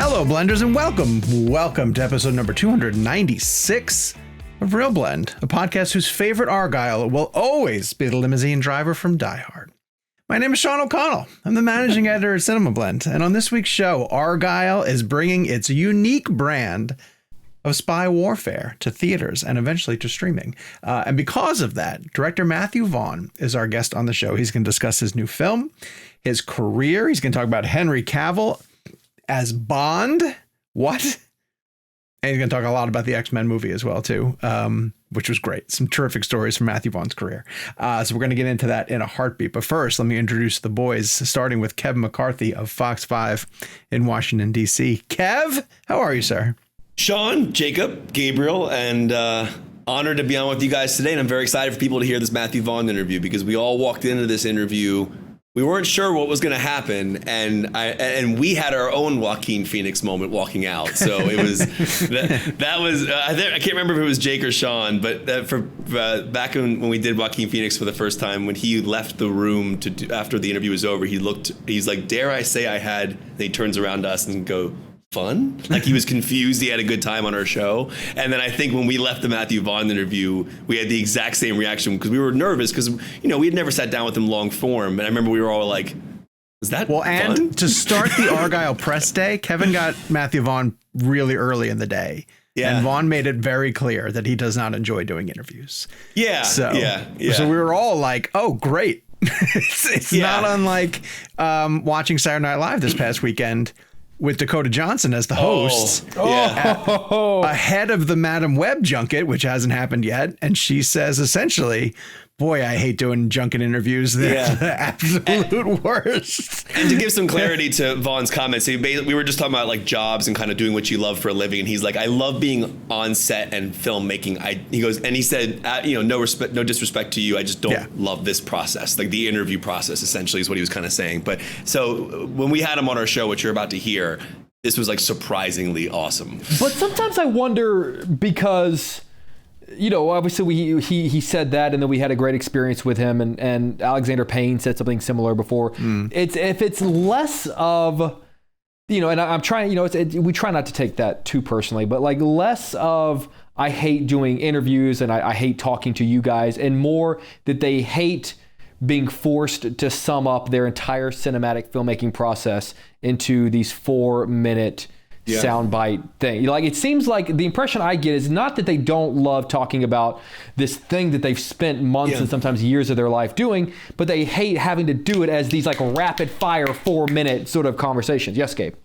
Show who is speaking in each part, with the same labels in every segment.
Speaker 1: Hello, Blenders, and welcome to episode number 296 of ReelBlend, a podcast whose favorite Argylle will always be the limousine driver from Die Hard. My name is Sean O'Connell. I'm the managing editor at Cinema Blend, and on this week's show, Argylle is bringing its unique brand of spy warfare to theaters and eventually to streaming. And because of that, director Matthew Vaughn is our guest on the show. He's going to discuss his new film, his career. He's going to talk about Henry Cavill as Bond. What? And he's going to talk a lot about the X-Men movie as well, too, which was great. Some terrific stories from Matthew Vaughn's career. So we're going to get into that in a heartbeat. But first, let me introduce the boys, starting with Kev McCarthy of Fox 5 in Washington, D.C. Kev, how are you, sir?
Speaker 2: Sean, Jacob, Gabriel, and honored to be on with you guys today. And I'm very excited for people to hear this Matthew Vaughn interview because we all walked into this interview. We weren't sure what was going to happen, and we had our own Joaquin Phoenix moment walking out. So it was that was I can't remember if it was Jake or Sean, but back when we did Joaquin Phoenix for the first time, when he left the room after the interview was over, he's like, "Dare I say I had?" And he turns around to us and go, "Fun?" Like he was confused. He had a good time on our show. And then I think when we left the Matthew Vaughn interview, we had the exact same reaction because we were nervous because, we had never sat down with him long form. And I remember we were all like, is that fun?
Speaker 1: And to start the Argylle press day, Kevin got Matthew Vaughn really early in the day. Yeah. And Vaughn made it very clear that he does not enjoy doing interviews.
Speaker 2: Yeah. So
Speaker 1: we were all like, oh, great. it's not unlike watching Saturday Night Live this past weekend with Dakota Johnson as the host, ahead of the Madam Web junket, which hasn't happened yet. And she says, essentially, boy, I hate doing junket interviews. They're the absolute worst.
Speaker 2: And to give some clarity to Vaughn's comments, we were just talking about like jobs and kind of doing what you love for a living. And he's like, I love being on set and filmmaking. He said, no disrespect to you. I just don't love this process. Like the interview process, essentially, is what he was kind of saying. But so when we had him on our show, which you're about to hear, this was like surprisingly awesome.
Speaker 3: But sometimes I wonder because, obviously he said that, and then we had a great experience with him, and Alexander Payne said something similar before. If it's less of, and I'm trying, we try not to take that too personally, but like less of, I hate doing interviews and I hate talking to you guys, and more that they hate being forced to sum up their entire cinematic filmmaking process into these 4-minute soundbite thing. Like it seems like the impression I get is not that they don't love talking about this thing that they've spent months and sometimes years of their life doing, but they hate having to do it as these like rapid fire 4-minute sort of conversations. Yes, Gabe.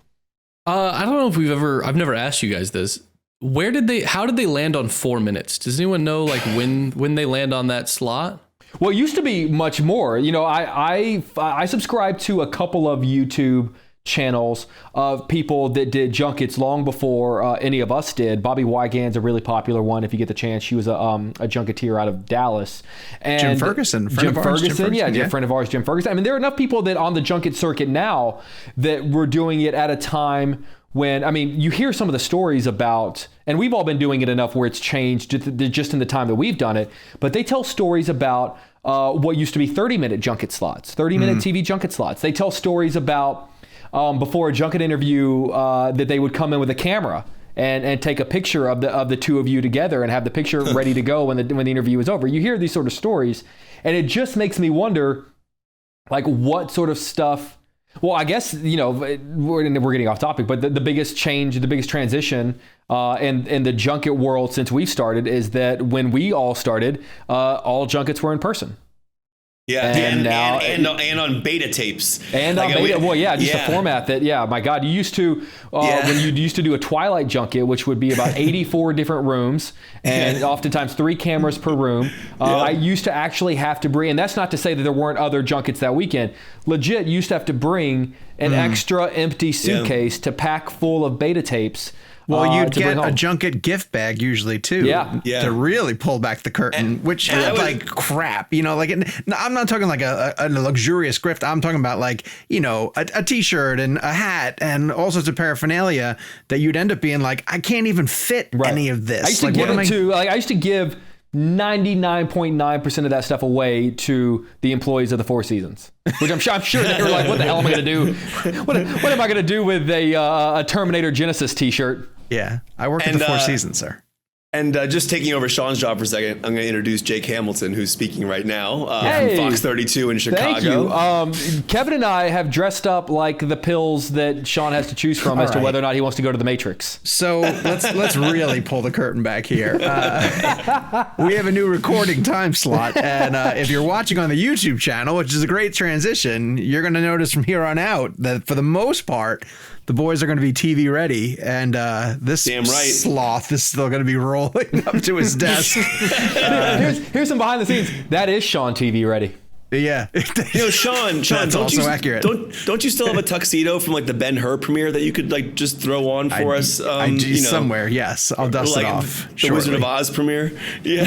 Speaker 4: I don't know if I've never asked you guys this. How did they land on 4 minutes? Does anyone know like when they land on that slot?
Speaker 3: Well, it used to be much more. I subscribe to a couple of YouTube channels of people that did junkets long before any of us did. Bobby Wygand's a really popular one. If you get the chance, she was a junketeer out of Dallas. And
Speaker 1: Jim Ferguson, friend of ours.
Speaker 3: Friend of ours, Jim Ferguson. I mean, there are enough people that on the junket circuit now that were doing it at a time when, you hear some of the stories about, and we've all been doing it enough where it's changed just in the time that we've done it, but they tell stories about what used to be 30-minute junket slots, 30-minute TV junket slots. They tell stories about before a junket interview that they would come in with a camera and take a picture of the two of you together and have the picture ready to go when the interview is over. You hear these sort of stories, and it just makes me wonder, like, what sort of stuff. Well, I guess, we're getting off topic, but the biggest change, the biggest transition in the junket world since we've started is that when we all started, all junkets were in person.
Speaker 2: Yeah, and on beta tapes.
Speaker 3: And on beta, a format that, my God, you used to, when you used to do a Twilight junket, which would be about 84 different rooms, and oftentimes 3 cameras per room. I used to actually have to bring, and that's not to say that there weren't other junkets that weekend, legit used to have to bring an extra empty suitcase to pack full of beta tapes.
Speaker 1: Well, you'd get a junket gift bag usually too, to really pull back the curtain, which had like crap, I'm not talking like a luxurious gift. I'm talking about like, a t-shirt and a hat and all sorts of paraphernalia that you'd end up being like, I can't even fit any of this.
Speaker 3: I used to give 99.9% of that stuff away to the employees of the Four Seasons, which I'm sure they were like, what the hell am I going to do? What am I going to do with a Terminator Genesis t-shirt?
Speaker 1: Yeah, I work at the Four Seasons, sir.
Speaker 2: And just taking over Sean's job for a second, I'm going to introduce Jake Hamilton, who's speaking right now
Speaker 3: Hey.
Speaker 2: from Fox 32 in Chicago.
Speaker 3: Thank you. Kevin and I have dressed up like the pills that Sean has to choose from as to whether or not he wants to go to the Matrix.
Speaker 1: So let's really pull the curtain back here. We have a new recording time slot, and if you're watching on the YouTube channel, which is a great transition, you're going to notice from here on out that for the most part, the boys are going to be TV ready, and this sloth is still going to be rolling up to his desk.
Speaker 3: Here's some behind the scenes. That is Sean TV ready.
Speaker 1: Yeah.
Speaker 2: Sean,
Speaker 1: That's also accurate.
Speaker 2: Don't you still have a tuxedo from like the Ben-Hur premiere that you could like just throw on for us?
Speaker 1: I do somewhere. Yes, I'll dust it off.
Speaker 2: The Wizard of Oz premiere. Yeah.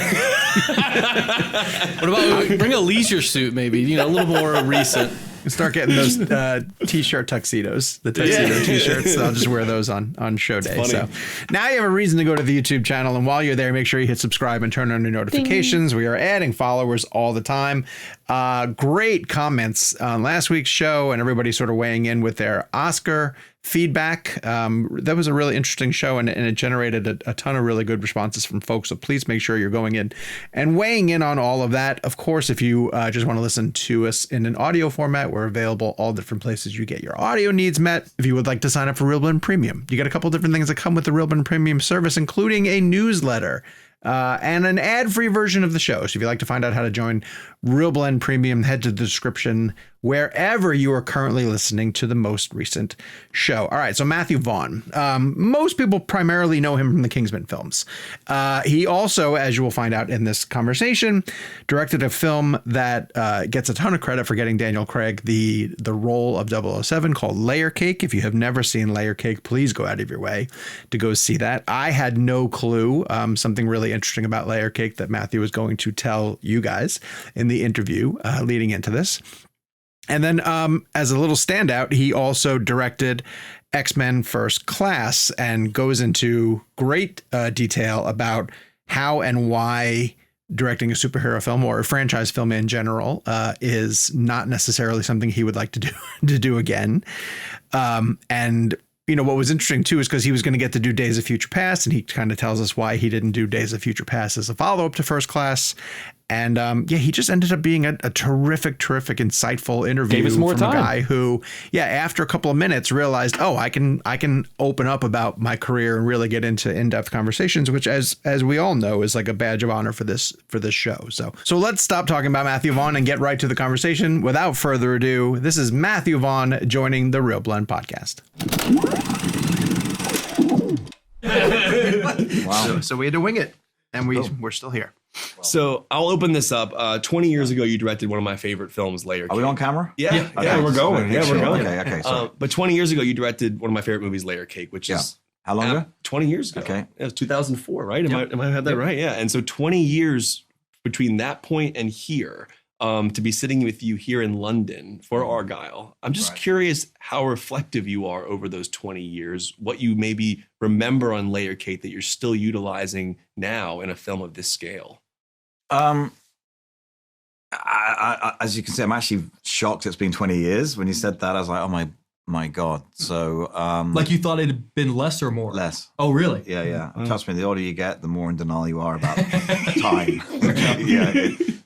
Speaker 4: What about bring a leisure suit, maybe? A little more recent.
Speaker 1: Start getting those t-shirt tuxedos, the tuxedo t-shirts. I'll just wear those on show day. So now you have a reason to go to the YouTube channel. And while you're there, make sure you hit subscribe and turn on your notifications. Ding. We are adding followers all the time. Great comments on last week's show and everybody sort of weighing in with their Oscar feedback. That was a really interesting show, and it generated a ton of really good responses from folks. So please make sure you're going in and weighing in on all of that. Of course, if you just want to listen to us in an audio format, we're available all different places you get your audio needs met. If you would like to sign up for ReelBlend Premium, you get a couple different things that come with the ReelBlend Premium service, including a newsletter and an ad-free version of the show. So if you'd like to find out how to join ReelBlend Premium, head to the description wherever you are currently listening to the most recent show. All right, so Matthew Vaughn. Most people primarily know him from the Kingsman films. He also, as you will find out in this conversation, directed a film that gets a ton of credit for getting Daniel Craig the role of 007 called Layer Cake. If you have never seen Layer Cake, please go out of your way to go see that. I had no clue. Something really interesting about Layer Cake that Matthew was going to tell you guys in the interview leading into this. And then as a little standout, he also directed X-Men First Class and goes into great detail about how and why directing a superhero film or a franchise film in general is not necessarily something he would like to do again. And what was interesting too is because he was going to get to do Days of Future Past, and he kind of tells us why he didn't do Days of Future Past as a follow-up to First Class. And he just ended up being a terrific, insightful interview.
Speaker 3: Gave us more
Speaker 1: from
Speaker 3: time.
Speaker 1: A guy who, after a couple of minutes realized, I can open up about my career and really get into in-depth conversations, which as we all know is like a badge of honor for this show. So let's stop talking about Matthew Vaughn and get right to the conversation. Without further ado, this is Matthew Vaughn joining the ReelBlend podcast. Wow. So we had to wing it, and we're still here.
Speaker 2: So I'll open this up. 20 years ago, you directed one of my favorite films, Layer Cake.
Speaker 5: Are we on camera?
Speaker 2: Yeah,
Speaker 5: Okay,
Speaker 2: we're going.
Speaker 5: We're
Speaker 2: going.
Speaker 5: Okay. Sorry.
Speaker 2: But 20 years ago, you directed one of my favorite movies, Layer Cake, which is
Speaker 5: how long ago?
Speaker 2: 20 years ago.
Speaker 5: Okay,
Speaker 2: it was 2004, right? Am I had that right? Yeah. And so 20 years between that point and here. To be sitting with you here in London for Argylle. I'm just curious how reflective you are over those 20 years, what you maybe remember on Layer Cake that you're still utilizing now in a film of this scale.
Speaker 5: I, as you can see, I'm actually shocked it's been 20 years. When you said that, I was like, oh my God. So,
Speaker 6: like you thought it had been less or more?
Speaker 5: Less.
Speaker 6: Oh, really?
Speaker 5: Yeah. Trust me, the older you get, the more in denial you are about time.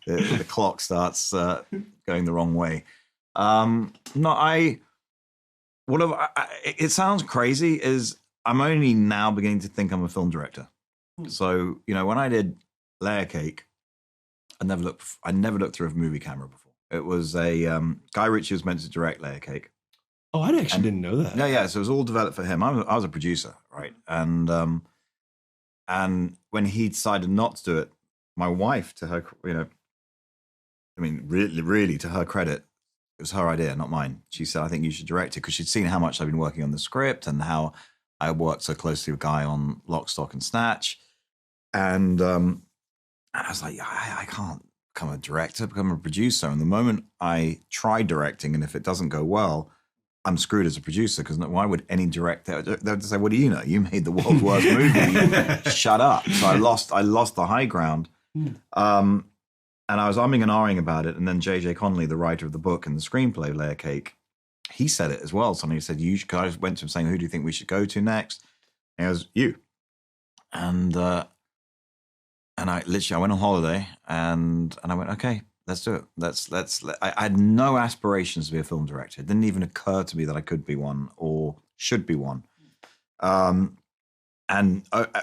Speaker 5: The clock starts going the wrong way. It sounds crazy. Is I'm only now beginning to think I'm a film director. So when I did Layer Cake, I never looked through a movie camera before. It was a Guy Ritchie was meant to direct Layer Cake.
Speaker 2: Oh, I actually didn't know that.
Speaker 5: Yeah. So it was all developed for him. I was a producer, right? And when he decided not to do it, my wife, to her, really, to her credit, it was her idea, not mine. She said, I think you should direct it, because she'd seen how much I've been working on the script and how I worked so closely with Guy on Lock, Stock and Snatch. And I was like, I can't become a director, become a producer. And the moment I try directing, and if it doesn't go well, I'm screwed as a producer, because why would any director, they'll say, what do you know? You made the world's worst movie. Shut up. So I lost the high ground. And I was umming and ahhing about it, and then J.J. Connolly, the writer of the book and the screenplay, Layer Cake, he said it as well. Somebody said, I went to him saying, who do you think we should go to next? And he goes, you. And I went on holiday, and I went, okay, let's do it. I had no aspirations to be a film director. It didn't even occur to me that I could be one or should be one. And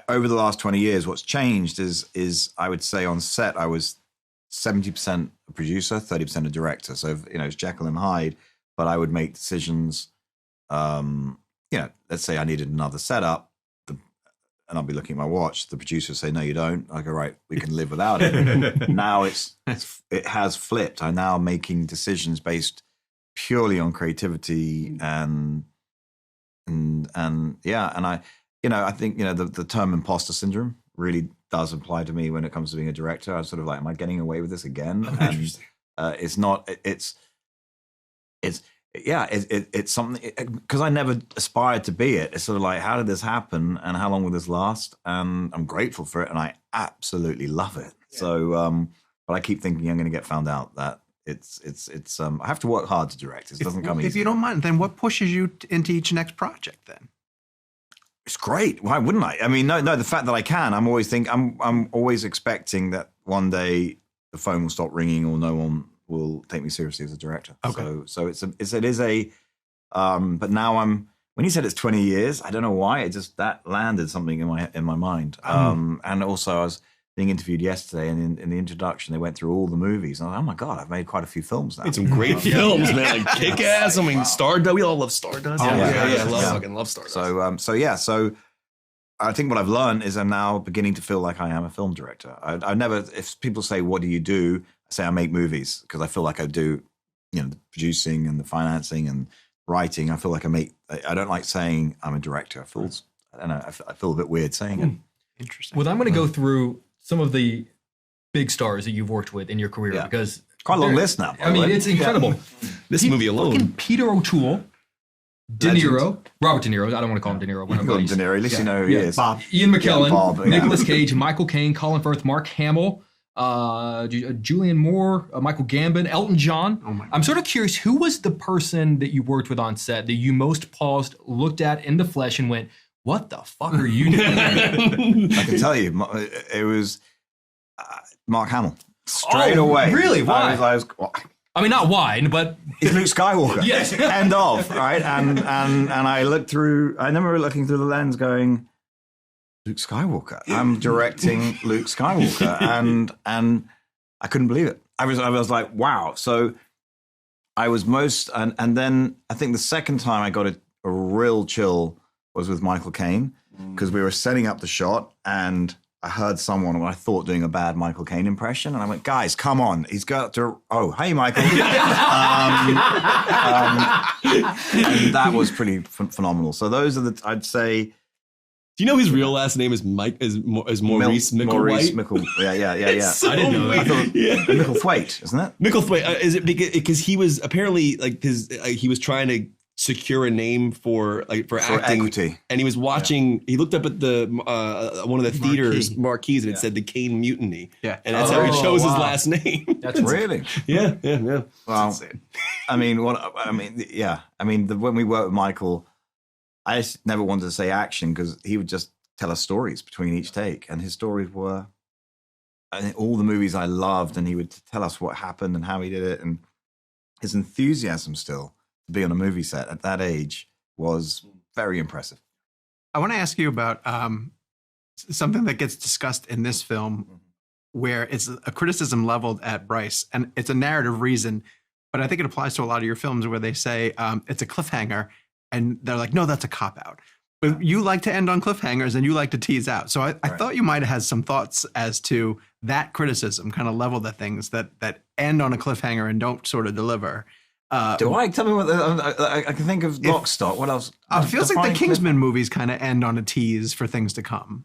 Speaker 5: over the last 20 years, what's changed is I would say on set, I was 70% a producer, 30% a director. So, it's Jekyll and Hyde, but I would make decisions. Let's say I needed another setup, and I'll be looking at my watch. The producer would say, no, you don't. I go, right, we can live without it. Now it has flipped. I'm now making decisions based purely on creativity and I think, the term imposter syndrome really does apply to me when it comes to being a director. I was sort of like, am I getting away with this again? And it's not, it's something, because I never aspired to be it. It's sort of like, how did this happen and how long will this last? And I'm grateful for it and I absolutely love it. Yeah. So, but I keep thinking I'm going to get found out that it's I have to work hard to direct. It doesn't come easy.
Speaker 1: If you don't mind, then what pushes you into each next project then?
Speaker 5: It's great. Why wouldn't I? I mean, no. The fact that I can, I'm always expecting that one day the phone will stop ringing or no one will take me seriously as a director. Okay. So it is a. But now when you said it's 20 years, I don't know why that landed something in my mind. And also I was being interviewed yesterday, and in the introduction, they went through all the movies. And I was like, oh my God, I've made quite a few films now.
Speaker 2: Made some great films, man. Like Kick-Ass. I mean, Stardust. We all love Stardust. Love Stardust.
Speaker 5: So I think what I've learned is I'm now beginning to feel like I am a film director. I never, if people say, what do you do? I say I make movies, because I feel like I do, the producing and the financing and writing. I feel like I don't like saying I'm a director. I feel a bit weird saying it.
Speaker 1: Interesting.
Speaker 6: Well, I'm going to go through some of the big stars that you've worked with in your career, because
Speaker 5: quite a long list now.
Speaker 6: I mean, it's incredible.
Speaker 2: This movie alone.
Speaker 6: Peter O'Toole, De Niro, Robert De Niro. I don't want to call him De Niro.
Speaker 5: You call him De Niro. At least you know who he is.
Speaker 1: Bob.
Speaker 6: Ian McKellen, Nicolas Cage, Michael Caine, Colin Firth, Mark Hamill, Julianne Moore, Michael Gambon, Elton John. Oh my God. I'm sort of curious, who was the person that you worked with on set that you most paused, looked at in the flesh, and went, what the fuck are you doing?
Speaker 5: I can tell you, it was Mark Hamill. Straight away.
Speaker 6: Really? Why?
Speaker 5: I
Speaker 6: mean, not why, but
Speaker 5: he's Luke Skywalker.
Speaker 6: Yes.
Speaker 5: End of, right? And I remember looking through the lens going, Luke Skywalker. I'm directing Luke Skywalker. And I couldn't believe it. I was like, wow. So I was and then I think the second time I got a real chill was with Michael Caine, because we were setting up the shot and I heard someone what I thought doing a bad Michael Caine impression, and I went, guys, come on, he's got to. Oh, hey, Michael. And that was pretty phenomenal. So those are I'd say.
Speaker 2: Do you know his real last name is Maurice Micklewhite?
Speaker 5: Maurice Mickle. Yeah.
Speaker 2: So
Speaker 5: I didn't know that. I thought Micklethwaite, isn't it?
Speaker 2: Micklethwaite. Is it because he was apparently like he was trying to secure a name for acting,
Speaker 5: equity,
Speaker 2: and he was watching. Yeah. He looked up at the one of the theaters marquees, and it said the Caine Mutiny.
Speaker 1: Yeah,
Speaker 2: and that's how he chose his last name.
Speaker 5: That's really,
Speaker 2: yeah.
Speaker 5: Well, I mean, when we worked with Michael, I just never wanted to say action, because he would just tell us stories between each take, and his stories were all the movies I loved, and he would tell us what happened and how he did it, and his enthusiasm still to be on a movie set at that age was very impressive.
Speaker 1: I want to ask you about something that gets discussed in this film, where it's a criticism leveled at Bryce, and it's a narrative reason, but I think it applies to a lot of your films, where they say it's a cliffhanger, and they're like, no, that's a cop-out. But you like to end on cliffhangers, and you like to tease out. So I thought you might have had some thoughts as to that criticism, kind of leveled at things that end on a cliffhanger and don't sort of deliver.
Speaker 5: Do I? Tell me what I can think of. Lock, Stock. What else?
Speaker 1: It feels like the Kingsman movies kind of end on a tease for things to come.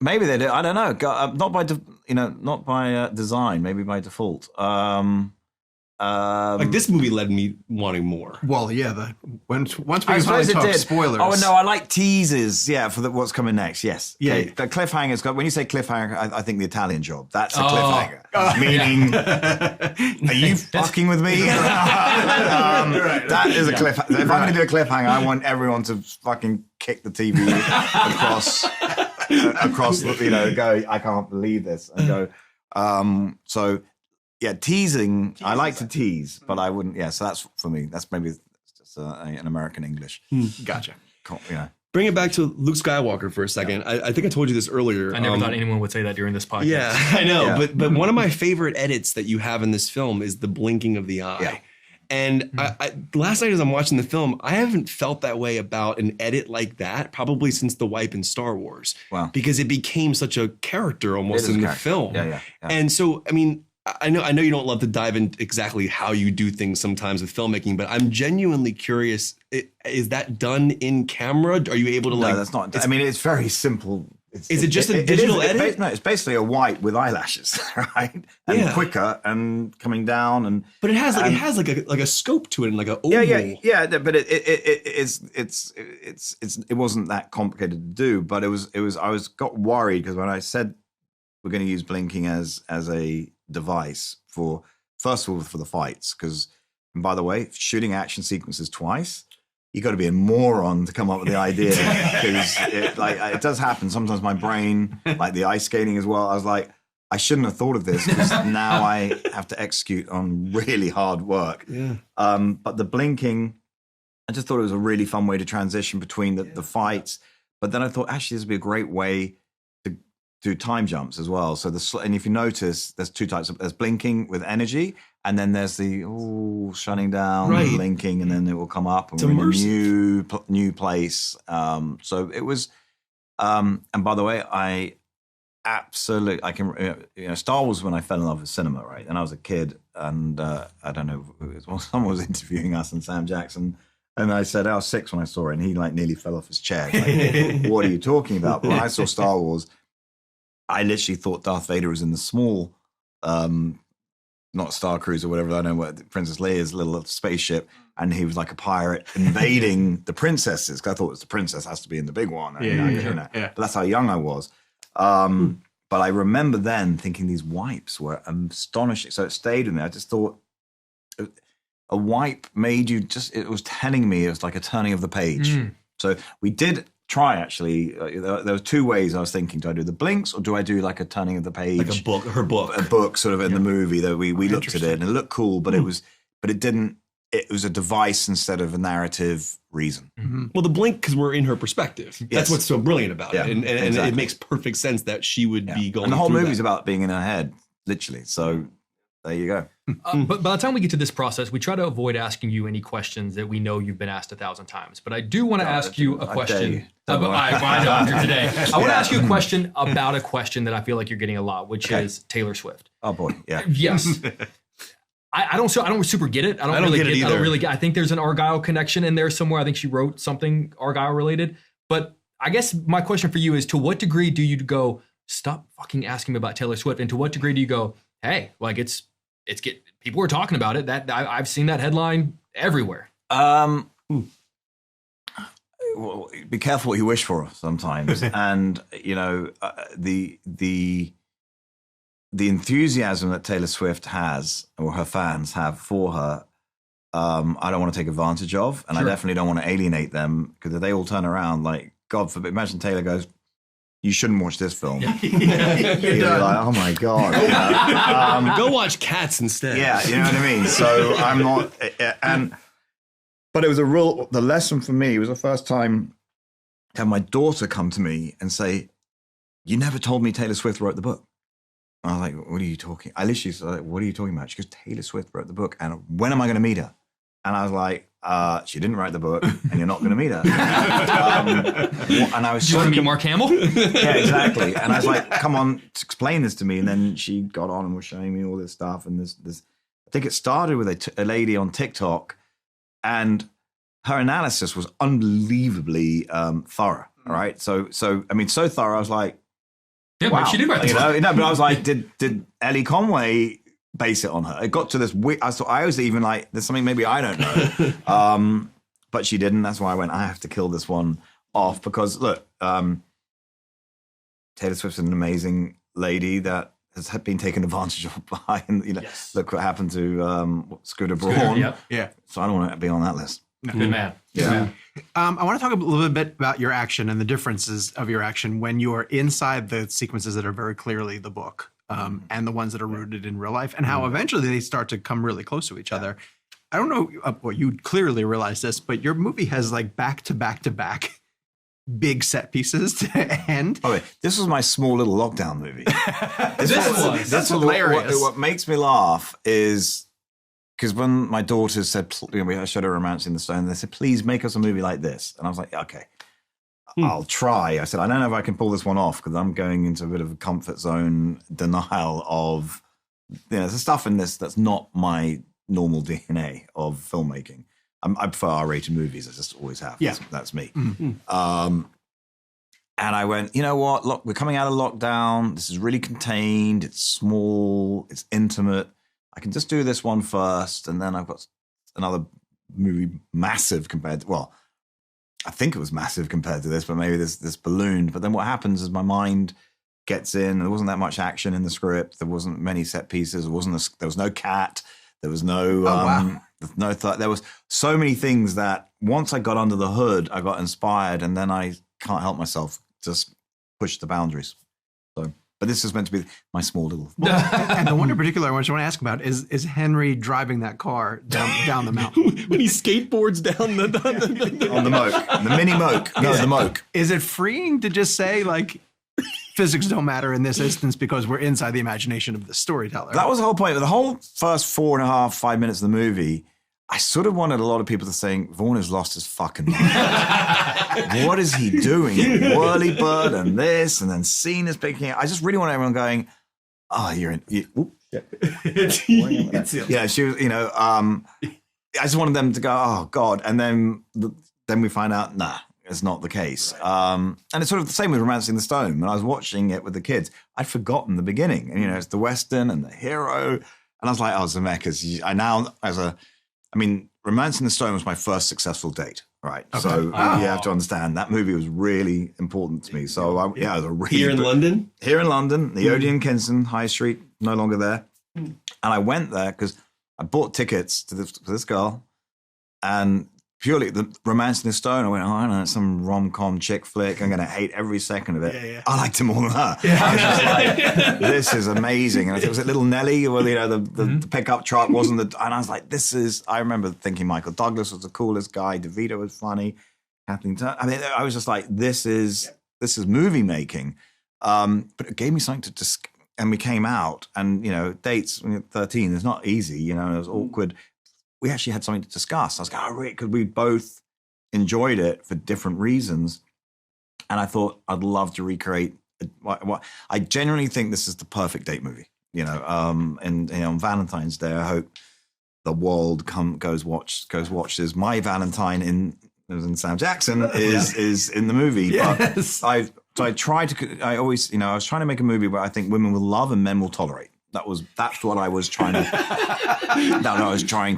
Speaker 5: Maybe they do. I don't know. Not by design. Maybe by default.
Speaker 2: Like this movie led me wanting more.
Speaker 1: Well, yeah. Once we
Speaker 5: I
Speaker 1: can
Speaker 5: suppose
Speaker 1: finally
Speaker 5: it
Speaker 1: talk
Speaker 5: did.
Speaker 1: spoilers.
Speaker 5: Oh no, I like teases. Yeah, for what's coming next. Yes.
Speaker 1: Yeah.
Speaker 5: Okay. The cliffhanger's got. When you say cliffhanger, I think the Italian Job. That's a cliffhanger. Meaning, are you fucking with me? That is a cliffhanger. If I'm going to do a cliffhanger, I want everyone to fucking kick the TV across. Go. I can't believe this. And go. So. Yeah, teasing. I like to tease, but I wouldn't. Yeah, so that's for me. That's maybe just an American English.
Speaker 1: Gotcha.
Speaker 2: Bring it back to Luke Skywalker for a second. I think I told you this earlier.
Speaker 6: I never thought anyone would say that during this podcast.
Speaker 2: Yeah, I know.
Speaker 5: Yeah.
Speaker 2: But one of my favorite edits that you have in this film is the blinking of the eye.
Speaker 5: Yeah.
Speaker 2: And I last night as I'm watching the film, I haven't felt that way about an edit like that probably since the wipe in Star Wars.
Speaker 5: Wow.
Speaker 2: Because it became such a character almost in the film.
Speaker 5: Yeah.
Speaker 2: And so, I mean, I know you don't love to dive into exactly how you do things sometimes with filmmaking, but I'm genuinely curious. Is that done in camera? Are you able to
Speaker 5: No, that's not. I mean, it's very simple.
Speaker 2: Is it just a digital edit?
Speaker 5: No, it's basically a white with eyelashes, right? And quicker and coming down and.
Speaker 2: But it has like a scope to it and like a oval.
Speaker 5: Yeah. But it wasn't that complicated to do. But I got worried because when I said we're going to use blinking as a device for, first of all, for the fights, because, and by the way, shooting action sequences twice, you got to be a moron to come up with the idea, because it does happen sometimes. My brain, like the ice skating as well, I was like, I shouldn't have thought of this, because now I have to execute on really hard work. But the blinking, I just thought it was a really fun way to transition between the fights. But then I thought, actually, this would be a great way do time jumps as well. So and if you notice, there's two types there's blinking with energy, and then there's the shutting down, blinking, and then it will come up and we're in a new place. So it was, and by the way, I can, Star Wars, when I fell in love with cinema, right? And I was a kid, and I don't know, someone was interviewing us and Sam Jackson. And I said, I was 6 when I saw it, and he like nearly fell off his chair. Like, what are you talking about? But when I saw Star Wars, I literally thought Darth Vader was in the small, not Star Cruiser or whatever, I don't know what, Princess Leia's little spaceship, and he was like a pirate invading the princesses, because I thought the princess has to be in the big one. But that's how young I was. But I remember then thinking these wipes were astonishing. So it stayed with me. I just thought a wipe made you it was telling me it was like a turning of the page. So we did try, actually. There were 2 ways I was thinking. Do I do the blinks, or do I do like a turning of the page?
Speaker 2: Like her book.
Speaker 5: A book sort of in the movie that we looked at it, and it looked cool, but it was a device instead of a narrative reason.
Speaker 2: Well, the blink, because we're in her perspective. That's what's so brilliant about it. And
Speaker 5: exactly.
Speaker 2: It makes perfect sense that she would be going
Speaker 5: And the whole
Speaker 2: through
Speaker 5: movie's
Speaker 2: that.
Speaker 5: about being in her head, literally. So there you go.
Speaker 6: But by the time we get to this process, we try to avoid asking you any questions that we know you've been asked 1,000 times. But I do want to ask you a question. I know I'm here today. I want to ask you a question about a question that I feel like you're getting a lot, which is Taylor Swift.
Speaker 5: Oh boy, yeah.
Speaker 6: Yes. I don't super get it. I don't really get it either. I don't really get. I think there's an Argylle connection in there somewhere. I think she wrote something Argylle related. But I guess my question for you is, to what degree do you go, stop fucking asking me about Taylor Swift, and to what degree do you go, hey, like it's people are talking about it. That I've seen that headline everywhere.
Speaker 5: Well, be careful what you wish for sometimes, and the enthusiasm that Taylor Swift has, or her fans have for her, I don't want to take advantage of, and I definitely don't want to alienate them, because if they all turn around, like, God forbid, imagine Taylor goes, you shouldn't watch this film. You're like, oh my God.
Speaker 2: Go watch Cats instead.
Speaker 5: Yeah, you know what I mean? So I'm not, but it was the lesson for me was the first time to have my daughter come to me and say, you never told me Taylor Swift wrote the book. And I was like, what are you talking? I literally said, what are you talking about? She goes, Taylor Swift wrote the book, and when am I going to meet her? And I was like, she didn't write the book, and you're not going to meet her. And I was,
Speaker 6: you want to meet Mark Hamill?
Speaker 5: Yeah, exactly. And I was like, come on, explain this to me. And then she got on and was showing me all this stuff. And this I think it started with a lady on TikTok, and her analysis was unbelievably thorough. All right. So I mean, so thorough, I was like,
Speaker 6: yeah, wow. She did write the book.
Speaker 5: But I was like, did Ellie Conway base it on her. It got to this weird, I was even like, there's something maybe I don't know. But she didn't. That's why I went, I have to kill this one off because look, Taylor Swift's an amazing lady that has been taken advantage of by, and look what happened to Scooter Braun.
Speaker 1: Yeah.
Speaker 5: So I don't want to be on that list.
Speaker 6: Good man.
Speaker 5: Yeah.
Speaker 1: I want to talk a little bit about your action and the differences of your action when you are inside the sequences that are very clearly the book and the ones that are rooted in real life, and how eventually they start to come really close to each other. I don't know, well, you clearly realize this, but your movie has like back to back to back big set pieces to end.
Speaker 5: Oh, wait, this was my small little lockdown movie.
Speaker 1: That's hilarious.
Speaker 5: What makes me laugh is because when my daughters said, I showed her Romancing the Stone, they said, please make us a movie like this. And I was like, okay, I'll try. I said, I don't know if I can pull this one off because I'm going into a bit of a comfort zone denial of, there's stuff in this that's not my normal DNA of filmmaking. I prefer R-rated movies. I just always have.
Speaker 1: Yeah.
Speaker 5: That's me. And I went, you know what? Look, we're coming out of lockdown. This is really contained. It's small. It's intimate. I can just do this one first. And then I've got another movie massive compared to, well, I think it was massive compared to this, but maybe this ballooned. But then what happens is my mind gets in. There wasn't that much action in the script. There wasn't many set pieces. There was no cat. There was no, there was so many things that once I got under the hood, I got inspired, and then I can't help myself, just push the boundaries. So, but this is meant to be my small little.
Speaker 1: And the one in particular I want to ask about is Henry driving that car down the mountain
Speaker 2: when he skateboards down
Speaker 5: on the moke, the mini moke. No, the moke.
Speaker 1: Is it freeing to just say like, physics don't matter in this instance because we're inside the imagination of the storyteller?
Speaker 5: That was the whole point. The whole first 5 minutes of the movie, I sort of wanted a lot of people to think, Vaughn has lost his fucking mind. What is he doing? Whirlybird and this, and then Cena's picking it. I just really want everyone going, oh, you're in. Yeah, she was, I just wanted them to go, oh, God. And then we find out, nah. It's not the case. And it's sort of the same with Romancing the Stone. When I was watching it with the kids, I'd forgotten the beginning. And, it's the Western and the hero. And I was like, oh, Zemeckis, Romancing the Stone was my first successful date, right? Okay. So you have to understand, that movie was really important to me. So, it was a really...
Speaker 2: Here in London?
Speaker 5: Here in London, the Odeon Kingston High Street, no longer there. And I went there because I bought tickets to this girl, and purely the Romancing the Stone, I went, I don't know, it's some rom-com chick flick. I'm going to hate every second of it. Yeah. I liked it more than her. Yeah. I was just like, this is amazing. And it was a little Nelly, where the pickup truck wasn't and I was like, I remember thinking Michael Douglas was the coolest guy. DeVito was funny. Kathleen Turner. I was just like, this is movie making. But it gave me something to just, and we came out, and dates when you're 13 is not easy. It was awkward. We actually had something to discuss. I was like, because we both enjoyed it for different reasons. And I thought I'd love to recreate what I genuinely think this is the perfect date movie. And on Valentine's Day, I hope the world goes watches My Valentine in Sam Jackson is in the movie.
Speaker 1: Yes.
Speaker 5: But I tried to. I was trying to make a movie where I think women will love and men will tolerate. That's what I was trying to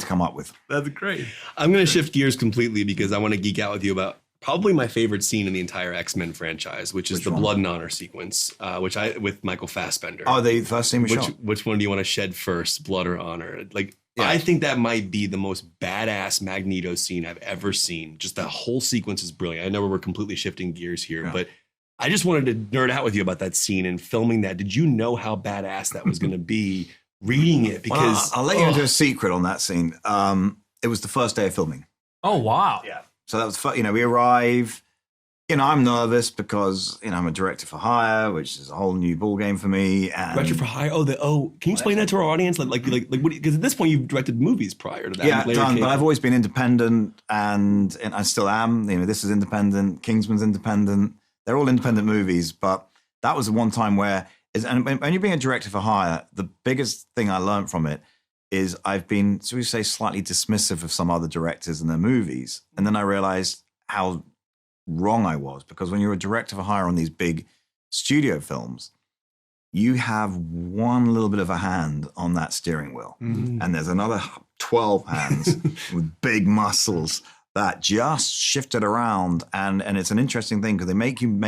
Speaker 5: come up with.
Speaker 1: That's great.
Speaker 2: I'm going to shift gears completely because I want to geek out with you about probably my favorite scene in the entire X-Men franchise, which is the Blood and Honor sequence, with Michael Fassbender.
Speaker 5: Oh, the first scene we shot.
Speaker 2: Which one do you want to shed first, Blood or Honor? I think that might be the most badass Magneto scene I've ever seen. Just the whole sequence is brilliant. I know we're completely shifting gears here, but I just wanted to nerd out with you about that scene and filming that. Did you know how badass that was going to be reading it? Because
Speaker 5: I'll let you into a secret on that scene. It was the first day of filming.
Speaker 6: Oh, wow.
Speaker 5: Yeah. So that was, we arrive, I'm nervous because, I'm a director for hire, which is a whole new ball game for me. And
Speaker 2: director for hire? Can you explain that to our audience? Because at this point you've directed movies prior to that.
Speaker 5: Yeah, done, but I've always been independent and I still am. This is independent. Kingsman's independent. They're all independent movies, but that was the one time where, and when you're being a director for hire, the biggest thing I learned from it is I've been, so we say, slightly dismissive of some other directors and their movies. And then I realized how wrong I was, because when you're a director for hire on these big studio films, you have one little bit of a hand on that steering wheel, and there's another 12 hands with big muscles that just shift it around. And it's an interesting thing because they make you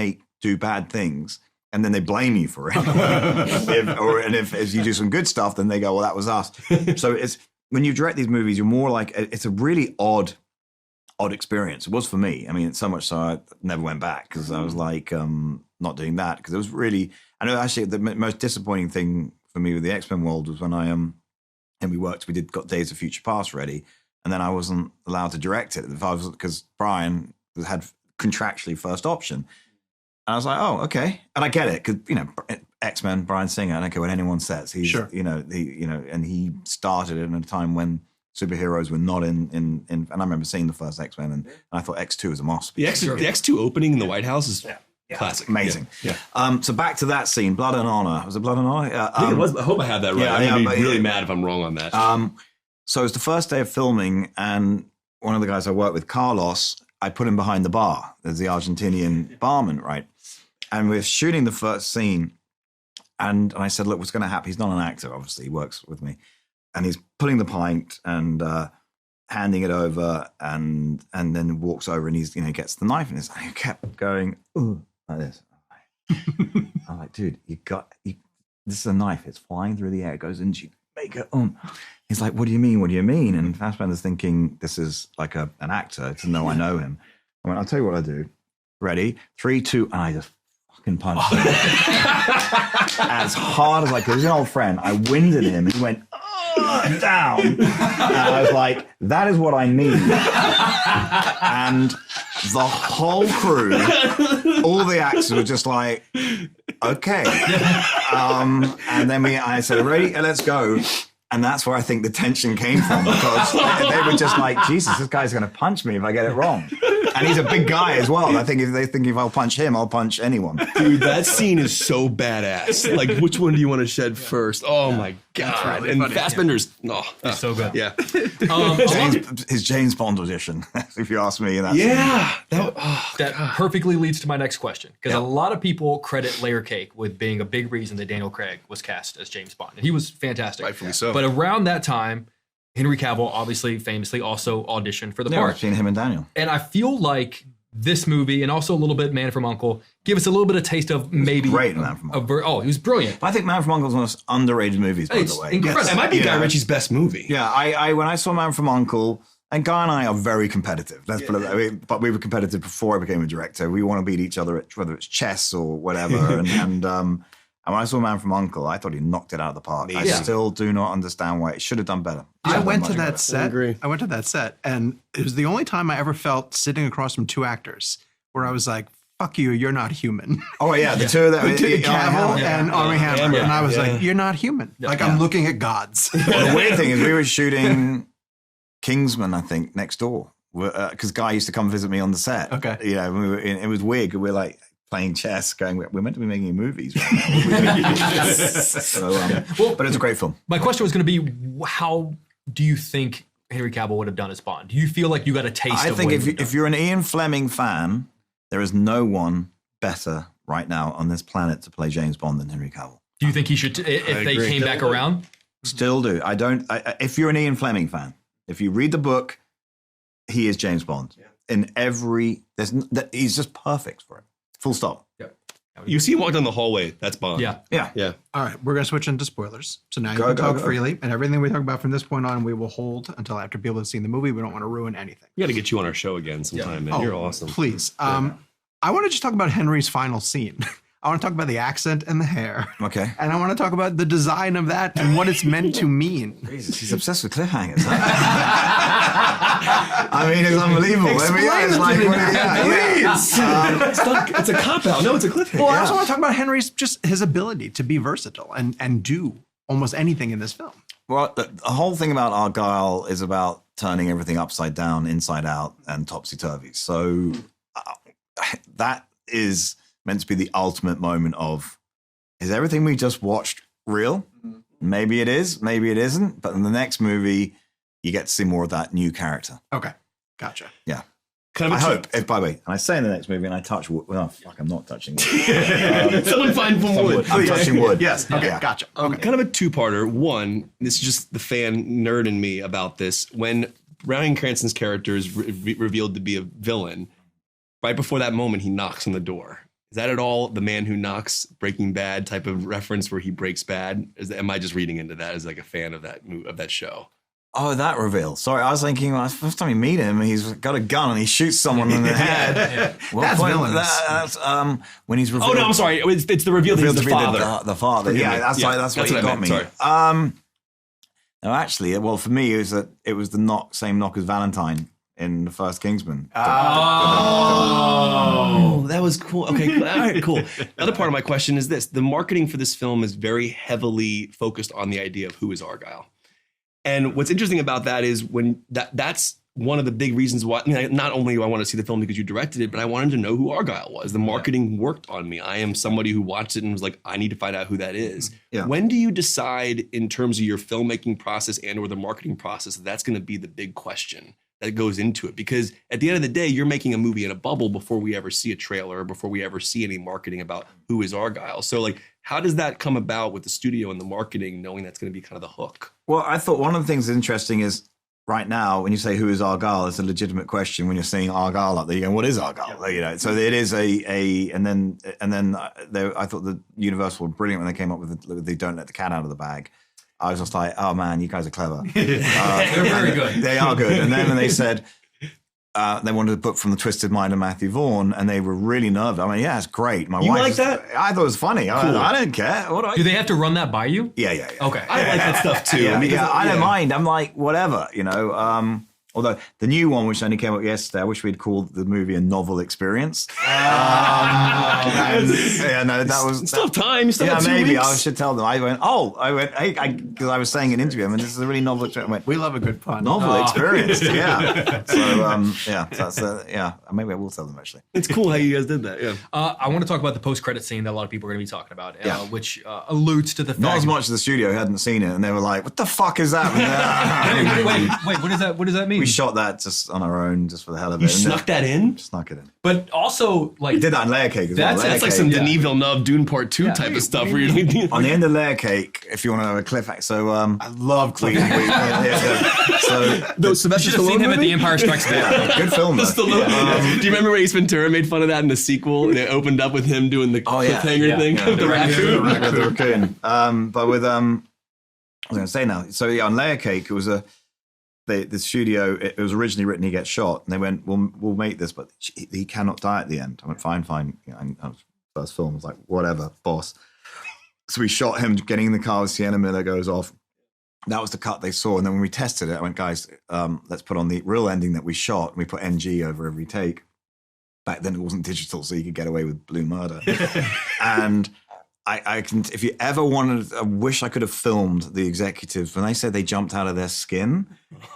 Speaker 5: do bad things, and then they blame you for it. if you do some good stuff, then they go, well, that was us. So it's when you direct these movies, you're more like, it's a really odd experience. It was for me. I mean, it's so much so I never went back because I was like, not doing that, because it was really, I know actually the most disappointing thing for me with the X-Men world was when and we got Days of Future Past ready, and then I wasn't allowed to direct it because Brian had contractually first option. And I was like, oh, okay. And I get it, because, X-Men, Bryan Singer, I don't care what anyone says. He's,
Speaker 1: sure.
Speaker 5: And he started it in a time when superheroes were not in and I remember seeing the first X-Men, and I thought X2 was a masterpiece.
Speaker 2: The X2 opening in the White House is classic.
Speaker 5: Amazing.
Speaker 2: Yeah.
Speaker 5: So back to that scene, Blood and Honor. Was it Blood and Honor?
Speaker 2: I think it was. I hope I had that right. I'm going to be really mad if I'm wrong on that.
Speaker 5: So it was the first day of filming, and one of the guys I worked with, Carlos, I put him behind the bar. There's the Argentinian barman, right? And we're shooting the first scene, and I said, look, what's going to happen? He's not an actor, obviously. He works with me. And he's putting the pint and handing it over, and then walks over, and he's, gets the knife in his hand. He kept going, ooh, like this. I'm like, dude, this is a knife. It's flying through the air. It goes into you. Make it, He's like, what do you mean? What do you mean? And Fassbender's thinking this is like an actor. He doesn't know I know him. I went, I'll tell you what I do. Ready? 3, 2, and I just fucking punched him. As hard as I could. He's an old friend. I winded him, and he went, down. And I was like, that is what I need. And the whole crew, all the actors were just like, okay. And then I said, ready? Let's go. And that's where I think the tension came from, because they were just like, Jesus, this guy's going to punch me if I get it wrong. And he's a big guy as well. I think if I'll punch him, I'll punch anyone.
Speaker 2: Dude, that scene is so badass. Like, which one do you want to shed first? Oh my God. Really, and Fassbender's
Speaker 6: so good.
Speaker 2: Yeah.
Speaker 5: His James Bond audition, if you ask me.
Speaker 6: That perfectly leads to my next question, because a lot of people credit Layer Cake with being a big reason that Daniel Craig was cast as James Bond. And he was fantastic.
Speaker 2: Rightfully so.
Speaker 6: But around that time, Henry Cavill obviously famously also auditioned for the part.
Speaker 5: I've seen him and Daniel.
Speaker 6: And I feel like this movie, and also a little bit Man from U.N.C.L.E., give us a little bit of taste of maybe...
Speaker 5: Great Man from U.N.C.L.E.
Speaker 6: He was brilliant.
Speaker 5: I think Man from U.N.C.L.E. is one of the most underrated movies, by the way.
Speaker 6: Incredible.
Speaker 2: It might be Guy Ritchie's best movie.
Speaker 5: Yeah, I when I saw Man from U.N.C.L.E., and Guy and I are very competitive. Let's put it that way. But we were competitive before I became a director. We want to beat each other at whether it's chess or whatever. and when I saw Man from U.N.C.L.E., I thought he knocked it out of the park. I still do not understand why. It should have done better.
Speaker 1: I went to that set, and it was the only time I ever felt sitting across from two actors where I was like, fuck you, you're not human.
Speaker 5: Oh, yeah, the two of them.
Speaker 1: Cavill and Armie Hammer. And I was like, you're not human. Like, I'm looking at gods.
Speaker 5: Well, the weird thing is we were shooting Kingsman, I think, next door. Because Guy used to come visit me on the set.
Speaker 1: Okay.
Speaker 5: It was weird. We were like playing chess, going, we're meant to be making movies right now. But it's a great film.
Speaker 6: My question was going to be, how do you think Henry Cavill would have done as Bond? Do you feel like you got a taste of what
Speaker 5: if you're an Ian Fleming fan, there is no one better right now on this planet to play James Bond than Henry Cavill.
Speaker 6: Do you think he should, if they came back around?
Speaker 5: Still do. If you're an Ian Fleming fan, if you read the book, he is James Bond. Yeah. He's just perfect for it. Full stop.
Speaker 6: Yeah.
Speaker 2: You see him walk down the hallway, that's Bond.
Speaker 5: Yeah.
Speaker 1: All right, we're going to switch into spoilers. So now you can talk freely, and everything we talk about from this point on, we will hold until after people have seen the movie. We don't want to ruin anything.
Speaker 2: We got to get you on our show again sometime, man. You're awesome.
Speaker 1: Please. I want to just talk about Henry's final scene. I want to talk about the accent and the hair.
Speaker 5: Okay.
Speaker 1: And I want to talk about the design of that and what it's meant to mean.
Speaker 5: Jesus, he's obsessed with cliffhangers. I mean, it's unbelievable.
Speaker 2: It's a cop-out. No, it's a cliffhanger.
Speaker 1: Well, I also want to talk about Henry's, just his ability to be versatile and do almost anything in this film.
Speaker 5: Well, the whole thing about Argylle is about turning everything upside down, inside out, and topsy-turvy. So that is meant to be the ultimate moment of, is everything we just watched real? Maybe it is, maybe it isn't. But in the next movie, you get to see more of that new character.
Speaker 1: Okay, gotcha.
Speaker 5: Yeah.
Speaker 2: Kind of
Speaker 5: I hope. If, by the way, and I say in the next movie, and I touch wood. Well, fuck, I'm not touching wood.
Speaker 2: Someone find some wood.
Speaker 5: I'm touching wood.
Speaker 1: Yes. Okay.
Speaker 5: Yeah.
Speaker 1: Gotcha. Okay.
Speaker 2: Kind of a two-parter. One, this is just the fan nerd in me about this. When Bryan Cranston's character is revealed to be a villain, right before that moment, he knocks on the door. Is that at all the man who knocks Breaking Bad type of reference where he breaks bad? Am I just reading into that as like a fan of that show?
Speaker 5: Oh, that reveal. Sorry, I was thinking, well, first time you meet him, he's got a gun and he shoots someone in the head.
Speaker 1: That's villainous.
Speaker 5: That's when he's revealed.
Speaker 2: Oh no, I'm sorry. It's the reveal that he's
Speaker 5: revealed
Speaker 2: the
Speaker 5: to be
Speaker 2: father.
Speaker 5: the father.
Speaker 2: Forgive
Speaker 5: Yeah,
Speaker 2: me.
Speaker 5: that's
Speaker 2: Yeah,
Speaker 5: that's what
Speaker 2: that's
Speaker 5: you
Speaker 2: what I
Speaker 5: got me.
Speaker 2: meant, sorry.
Speaker 5: No, actually, well, for me, it was the same knock as Valentine in the first Kingsman.
Speaker 2: Oh, that was cool. Okay, cool. All right, cool. Another part of my question is this. The marketing for this film is very heavily focused on the idea of who is Argylle. And what's interesting about that is when that's one of the big reasons why, not only do I want to see the film because you directed it, but I wanted to know who Argylle was. The marketing worked on me. I am somebody who watched it and was like, I need to find out who that is.
Speaker 5: Yeah.
Speaker 2: When do you decide in terms of your filmmaking process and or the marketing process that's going to be the big question that goes into it? Because at the end of the day, you're making a movie in a bubble before we ever see a trailer, before we ever see any marketing about who is Argylle. So like, how does that come about with the studio and the marketing, knowing that's going to be kind of the hook?
Speaker 5: Well, I thought one of the things that's interesting is right now, when you say who is Argylle, it's a legitimate question. When you're saying Argylle up there, you go, what is Argylle? Yeah. So it is and then I thought the Universal were brilliant when they came up with the don't let the cat out of the bag. I was just like, oh man, you guys are clever.
Speaker 6: They're very good.
Speaker 5: They are good. And then when they said they wanted a book from The Twisted Mind of Matthew Vaughn, and they were really nervous. I mean, yeah, it's great. My
Speaker 2: You
Speaker 5: wife
Speaker 2: like that?
Speaker 5: I thought it was funny.
Speaker 2: Cool.
Speaker 5: I don't care. What
Speaker 6: Do they have to run that by you?
Speaker 5: Yeah.
Speaker 6: Okay.
Speaker 2: I like that stuff too.
Speaker 5: Yeah,
Speaker 2: because-
Speaker 5: I don't mind. I'm like, whatever, you know. Although the new one, which only came up yesterday, I wish we'd called the movie a novel experience. Yeah, no, that was.
Speaker 2: You still have time. You still
Speaker 5: Yeah,
Speaker 2: have 2
Speaker 5: maybe
Speaker 2: weeks.
Speaker 5: I should tell them. I went, hey, because I was saying in an interview, I mean, this is a really novel experience. I went,
Speaker 1: We love a good pun.
Speaker 5: novel experience, yeah. So, that's maybe I will tell them actually.
Speaker 2: It's cool how you guys did that. Yeah.
Speaker 6: I want to talk about the post-credit scene that a lot of people are going to be talking about,
Speaker 5: Yeah.
Speaker 6: which alludes to the fact.
Speaker 5: Not as much as the studio hadn't seen it, and they were like, "What the fuck is that?"
Speaker 6: Wait, what does that mean?
Speaker 5: We shot that just on our own, just for the hell of it.
Speaker 2: You
Speaker 5: And
Speaker 2: snuck that in?
Speaker 5: Snuck it in.
Speaker 6: But also, like,
Speaker 5: We did that in Layer Cake as well.
Speaker 6: That's-
Speaker 5: Layer
Speaker 2: That's like
Speaker 5: Cake.
Speaker 2: some Denis Villeneuve Dune Part 2 type of stuff. Where you're like,
Speaker 5: On the end of Layer Cake, if you want to know a cliffhanger. So
Speaker 1: I love
Speaker 5: we,
Speaker 1: Clean.
Speaker 5: so
Speaker 2: the
Speaker 6: you
Speaker 2: Sylvester
Speaker 6: should have seen him at The Empire Strikes Back.
Speaker 5: good film. Though.
Speaker 2: Do you remember when Ace Ventura made fun of that in the sequel? And it opened up with him doing the cliffhanger thing with the raccoon.
Speaker 5: The raccoon. But with I was going to say now. So yeah, on Layer Cake, it was the studio. It was originally written he gets shot, and they went, "We'll make this, but he cannot die at the end." I went, "Fine." You know, and first film I was like, "Whatever, boss." So we shot him getting in the car with Sienna Miller goes off. That was the cut they saw, and then when we tested it, I went, "Guys, let's put on the real ending that we shot." And we put NG over every take. Back then, it wasn't digital, so you could get away with blue murder. And I can, if you ever wanted, I wish I could have filmed the executives when they said they jumped out of their skin.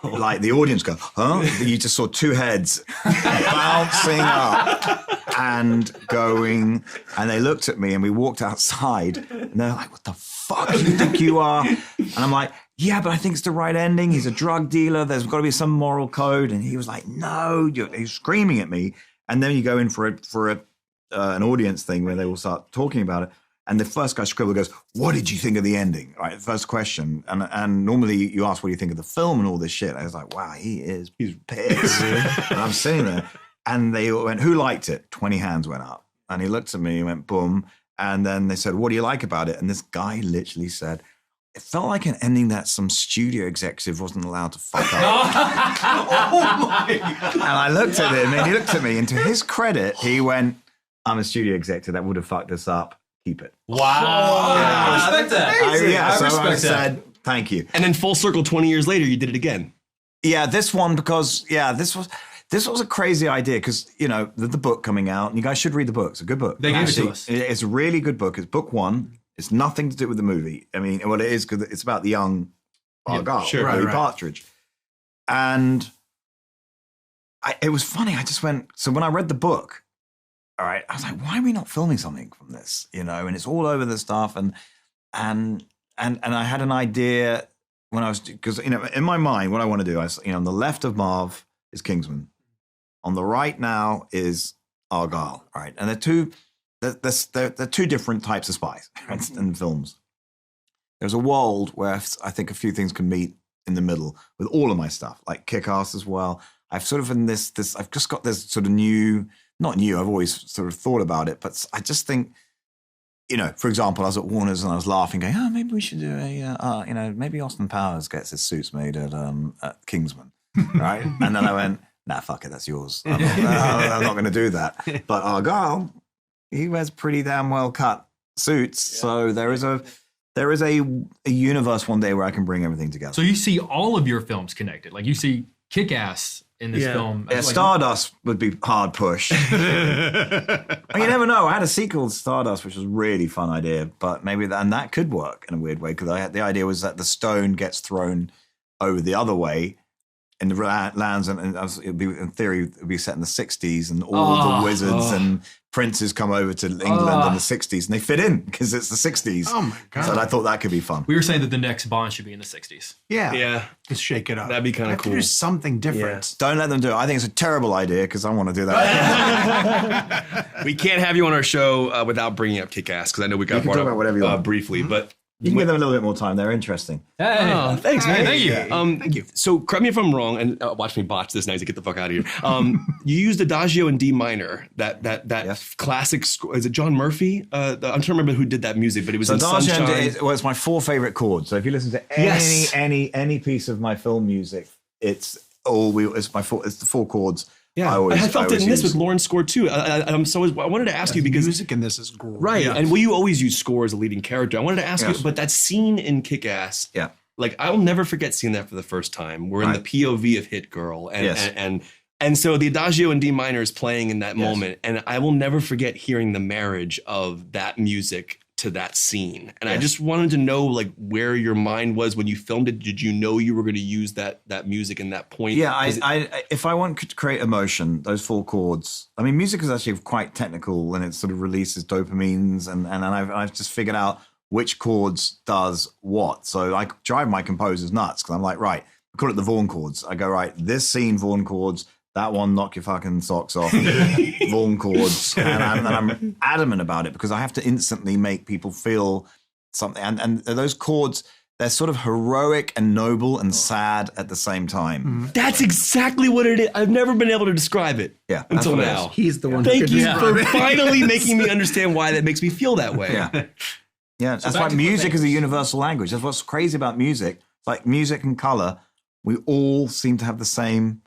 Speaker 5: Like the audience go, huh? You just saw two heads bouncing up and going, and they looked at me, and we walked outside, and they're like, "What the fuck do you think you are?" And I'm like, "Yeah, but I think it's the right ending. He's a drug dealer. There's got to be some moral code." And he was like, "No," he's screaming at me. And then you go in for an audience thing where they will start talking about it. And the first guy scribbler goes, "What did you think of the ending?" All right, first question. And normally you ask, "What do you think of the film?" and all this shit. I was like, wow, he's pissed. And I'm sitting there. And they went, "Who liked it?" 20 hands went up. And he looked at me and went, boom. And then they said, "What do you like about it?" And this guy literally said, "It felt like an ending that some studio executive wasn't allowed to fuck up."
Speaker 1: Oh my God.
Speaker 5: And I looked at him, and he looked at me, and to his credit, he went, "I'm a studio executive that would have fucked us up. Keep it."
Speaker 6: Wow. I respect that.
Speaker 5: So I
Speaker 6: respect that.
Speaker 5: said, "Thank you."
Speaker 2: And then full circle 20 years later, you did it again.
Speaker 5: Yeah, this one, because, this was a crazy idea, because, you know, the book coming out, and you guys should read the book. It's a good book.
Speaker 6: They gave it to us.
Speaker 5: It's a really good book. It's book one. It's nothing to do with the movie. I mean, what it is, because it's about the young Argylle,
Speaker 2: sure.
Speaker 5: Louis
Speaker 1: Right.
Speaker 5: Partridge. And it was funny. I just went, so when I read the book, all right, I was like, why are we not filming something from this? You know, and it's all over the stuff. And I had an idea when I was, because, you know, in my mind, what I want to do, on the left of Marv is Kingsman. On the right now is Argylle, right? And they're two different types of spies in films. There's a world where I think a few things can meet in the middle with all of my stuff, like Kick-Ass as well. I've sort of in this I've just got this sort of not new, I've always sort of thought about it, but I just think, for example, I was at Warner's and I was laughing, going, maybe we should do maybe Austin Powers gets his suits made at Kingsman, right? And then I went, nah, fuck it, that's yours. I'm not going to do that. But Argylle, he wears pretty damn well cut suits, so there is a universe one day where I can bring everything together.
Speaker 6: So you see all of your films connected. Like you see Kick-Ass in this film.
Speaker 5: Yeah, Stardust would be hard push. You never know. I had a sequel to Stardust, which was a really fun idea, but maybe that could work in a weird way, because the idea was that the stone gets thrown over the other way and the lands, and it'd be, in theory, it would be set in the 60s, and all the wizards and princes come over to England in the 60s, and they fit in because it's the 60s.
Speaker 1: Oh my God.
Speaker 5: So I thought that could be fun.
Speaker 6: We were saying that the next Bond should be in the 60s.
Speaker 1: Yeah. Just shake it up.
Speaker 2: That'd be kind of cool.
Speaker 1: Do something different.
Speaker 5: Don't let them do it. I think it's a terrible idea because I want to do that.
Speaker 2: We can't have you on our show without bringing up Kick-Ass, because I know we got
Speaker 5: can
Speaker 2: brought
Speaker 5: talk about whatever you
Speaker 2: up
Speaker 5: want.
Speaker 2: briefly, but
Speaker 5: You can give them a little bit more time. They're interesting.
Speaker 3: Hey.
Speaker 2: Oh, thanks, man.
Speaker 6: Thank you.
Speaker 2: Thank you. So, correct me if I'm wrong, and watch me botch this now to get the fuck out of here. You used Adagio in D minor, that classic score. Is it John Murphy? I'm trying to remember who did that music, but it was in Sunshine.
Speaker 5: It's my 4 favorite chords. So if you listen to any piece of my film music, it's the 4 chords.
Speaker 2: Yeah, I felt it in this with Lauren's score too. I wanted to ask you, because
Speaker 1: music in this is great.
Speaker 2: Right, and you always use score as a leading character. I wanted to ask you, but that scene in Kick-Ass, like I'll never forget seeing that for the first time. We're in the POV of Hit Girl, and so the Adagio in D minor is playing in that moment, and I will never forget hearing the marriage of that music to that scene. And I just wanted to know, like, where your mind was when you filmed it. Did you know you were going to use that music in that point?
Speaker 5: Yeah, if I want to create emotion, those 4 chords. I mean, music is actually quite technical, and it sort of releases dopamines, and I've just figured out which chords does what. So I drive my composers nuts, because I'm like, right, I call it the Vaughn chords. I go, right, this scene Vaughn chords. That one, knock your fucking socks off, Vaughn chords. And I'm adamant about it, because I have to instantly make people feel something. And those chords, they're sort of heroic and noble and sad at the same time.
Speaker 2: That's exactly what it is. I've never been able to describe it until now.
Speaker 1: He's the one.
Speaker 2: Thank you for finally making me understand why that makes me feel that way.
Speaker 5: Yeah. That's why music is a universal language. That's what's crazy about music. Like music and color, we all seem to have the same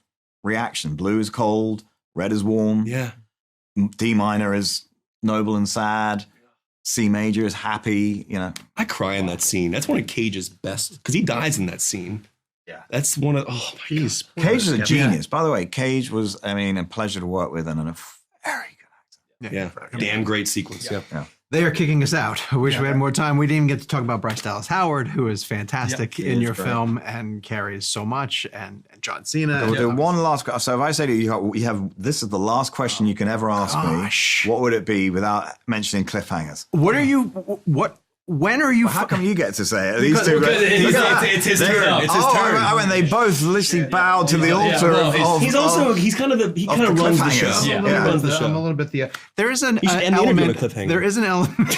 Speaker 5: reaction. Blue is cold, red is warm.
Speaker 2: Yeah.
Speaker 5: D minor is noble and sad. C major is happy.
Speaker 2: I cry in that scene. That's one of Cage's best, because he dies in that scene. Yeah. That's one of
Speaker 5: Cage is a genius. By the way, Cage was, a pleasure to work with, and a very good actor.
Speaker 2: Yeah. Damn great sequence. Yeah.
Speaker 1: They are kicking us out. I wish we had more time. We didn't even get to talk about Bryce Dallas Howard, who is fantastic in your film and carries so much, and John Cena.
Speaker 5: We'll do one last. So if I say to you, this is the last question you can ever ask me, what would it be without mentioning cliffhangers? When are you? How come you get to say it? These two.
Speaker 2: It's his turn. It's his turn.
Speaker 5: When they both literally bowed to the altar of.
Speaker 2: He kind of runs the show.
Speaker 1: He runs the show. I'm a little bit there is an element. There is an element.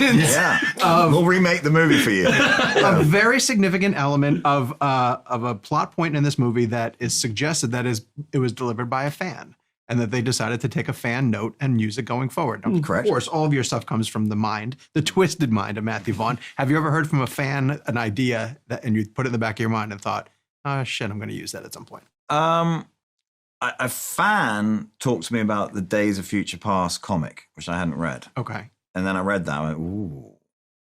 Speaker 5: We'll remake the movie for you.
Speaker 1: A very significant element of a plot point in this movie that is suggested that it was delivered by a fan, and that they decided to take a fan note and use it going forward. Now,
Speaker 5: correct.
Speaker 1: Of course, all of your stuff comes from the twisted mind of Matthew Vaughn. Have you ever heard from a fan an idea and you put it in the back of your mind and thought, oh shit, I'm going to use that at some point?
Speaker 5: A fan talked to me about the Days of Future Past comic, which I hadn't read.
Speaker 1: Okay.
Speaker 5: And then I read that. I went, ooh,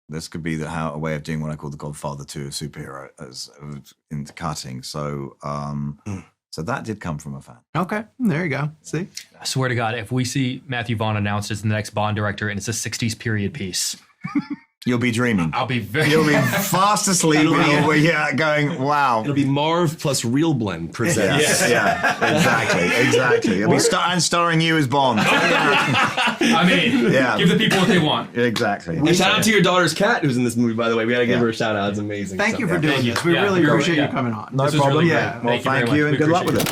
Speaker 5: this could be a way of doing what I call the Godfather 2 of superhero into cutting. So, So that did come from a fan.
Speaker 1: Okay, there you go. See?
Speaker 6: I swear to God, if we see Matthew Vaughn announced as the next Bond director and it's a 60s period piece,
Speaker 5: you'll be dreaming.
Speaker 6: You'll
Speaker 5: be fast asleep. Going, wow.
Speaker 2: It'll be Marv plus ReelBlend presents.
Speaker 5: Exactly. It'll be starring you as Bond.
Speaker 6: Give the people what they want.
Speaker 5: Exactly.
Speaker 2: And shout out to your daughter's cat who's in this movie, by the way. We got to give her a shout out. It's amazing.
Speaker 1: Thank you for doing this. We really appreciate you coming on.
Speaker 5: No problem.
Speaker 6: Really
Speaker 5: Well, thank you and good luck with it.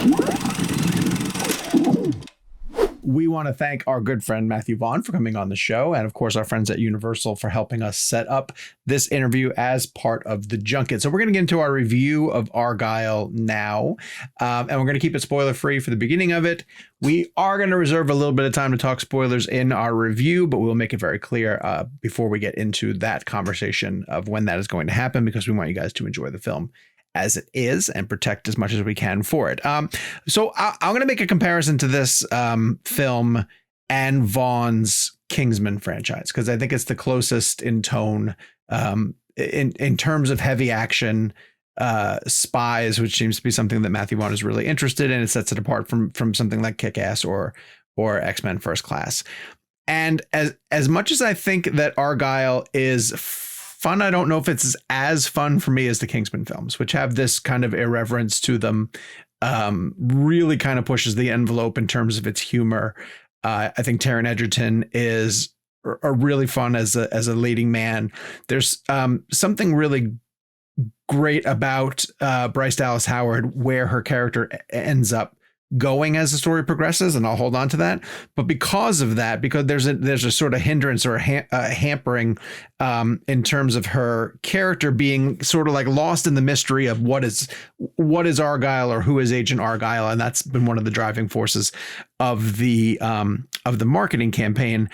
Speaker 1: We want to thank our good friend Matthew Vaughn for coming on the show, and of course our friends at Universal for helping us set up this interview as part of the junket. So we're going to get into our review of Argylle now, and we're going to keep it spoiler free for the beginning of it. We are going to reserve a little bit of time to talk spoilers in our review, but we'll make it very clear before we get into that conversation of when that is going to happen, because we want you guys to enjoy the film as it is and protect as much as we can for it. So I'm going to make a comparison to this film and Vaughn's Kingsman franchise, because I think it's the closest in tone in terms of heavy action spies, which seems to be something that Matthew Vaughn is really interested in. It sets it apart from something like Kick-Ass or X-Men First Class. And as much as I think that Argylle is fun, I don't know if it's as fun for me as the Kingsman films, which have this kind of irreverence to them. Really kind of pushes the envelope in terms of its humor. I think Taron Egerton is really fun as a leading man. There's something really great about Bryce Dallas Howard, where her character ends up going as the story progresses, and I'll hold on to that. But because of that, because there's a sort of hindrance or a hampering in terms of her character being sort of like lost in the mystery of what is Argylle, or who is Agent Argylle, and that's been one of the driving forces of the marketing campaign,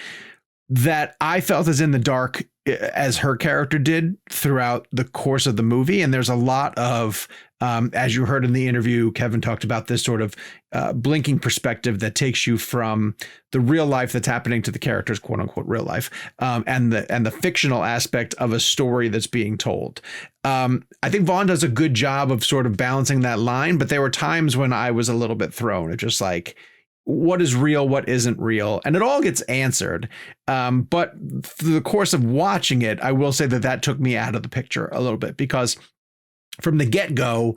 Speaker 1: that I felt as in the dark as her character did throughout the course of the movie. And there's a lot of, as you heard in the interview, Kevin talked about this sort of blinking perspective that takes you from the real life that's happening to the characters, quote unquote, real life, and the fictional aspect of a story that's being told. I think Vaughn does a good job of sort of balancing that line, but there were times when I was a little bit thrown. It's just like, what is real, what isn't real, and it all gets answered. But through the course of watching it, I will say that took me out of the picture a little bit, because from the get-go,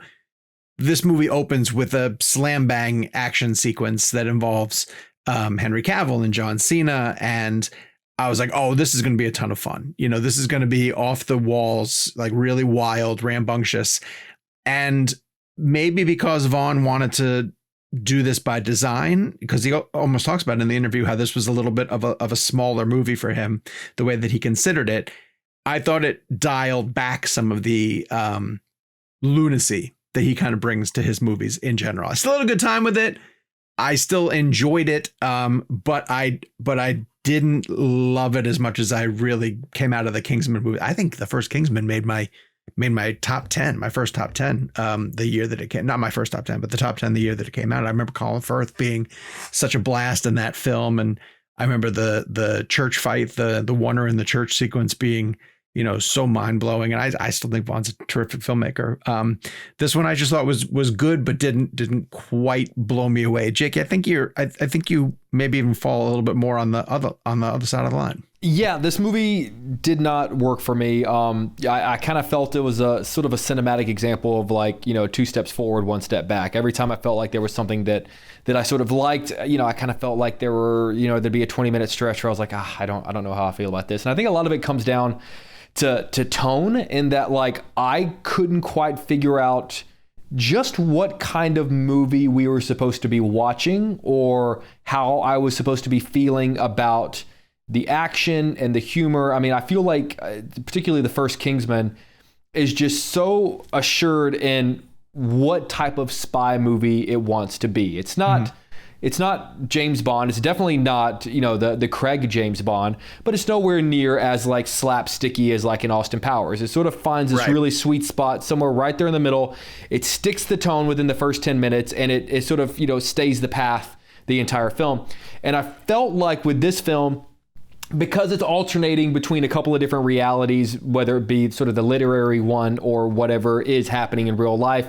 Speaker 1: this movie opens with a slam bang action sequence that involves Henry Cavill and John Cena. And I was like, oh, this is going to be a ton of fun. You know, this is going to be off the walls, like really wild, rambunctious. And maybe because Vaughn wanted to do this by design, because he almost talks about in the interview how this was a little bit of a smaller movie for him, the way that he considered it, I thought it dialed back some of the lunacy that he kind of brings to his movies in general. I still had a good time with it. I still enjoyed it. But I didn't love it as much as I really came out of the Kingsman movie. I think the first Kingsman made my top 10, my first top 10, the year that it came, not my first top 10, but the top 10, the year that it came out. I remember Colin Firth being such a blast in that film. And I remember the church fight, the Warner in the church sequence being, you know, so mind blowing. And I still think Vaughn's a terrific filmmaker. This one I just thought was good, but didn't quite blow me away. Jake, I think you maybe even fall a little bit more on the other side of the line.
Speaker 3: Yeah, this movie did not work for me. I kind of felt it was a sort of a cinematic example of, like, you know, 2 steps forward, 1 step back. Every time I felt like there was something that I sort of liked, you know, I kind of felt like there were, you know, there'd be a 20-minute stretch where I was like, I don't know how I feel about this. And I think a lot of it comes down to tone, in that, like, I couldn't quite figure out just what kind of movie we were supposed to be watching, or how I was supposed to be feeling about the action and the humor. I mean, I feel like particularly the first Kingsman is just so assured in what type of spy movie it wants to be. It's not James Bond. It's definitely not, you know, the Craig James Bond, but it's nowhere near as like slapsticky as like in Austin Powers. It sort of finds this really sweet spot somewhere right there in the middle. It sticks the tone within the first 10 minutes, and it sort of, you know, stays the path the entire film. And I felt like with this film, because it's alternating between a couple of different realities, whether it be sort of the literary one or whatever is happening in real life,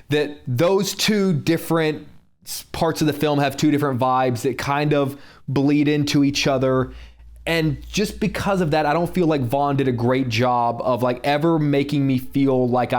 Speaker 3: that those two different parts of the film have two different vibes that kind of bleed into each other. And just because of that, I don't feel like Vaughn did a great job of like ever making me feel like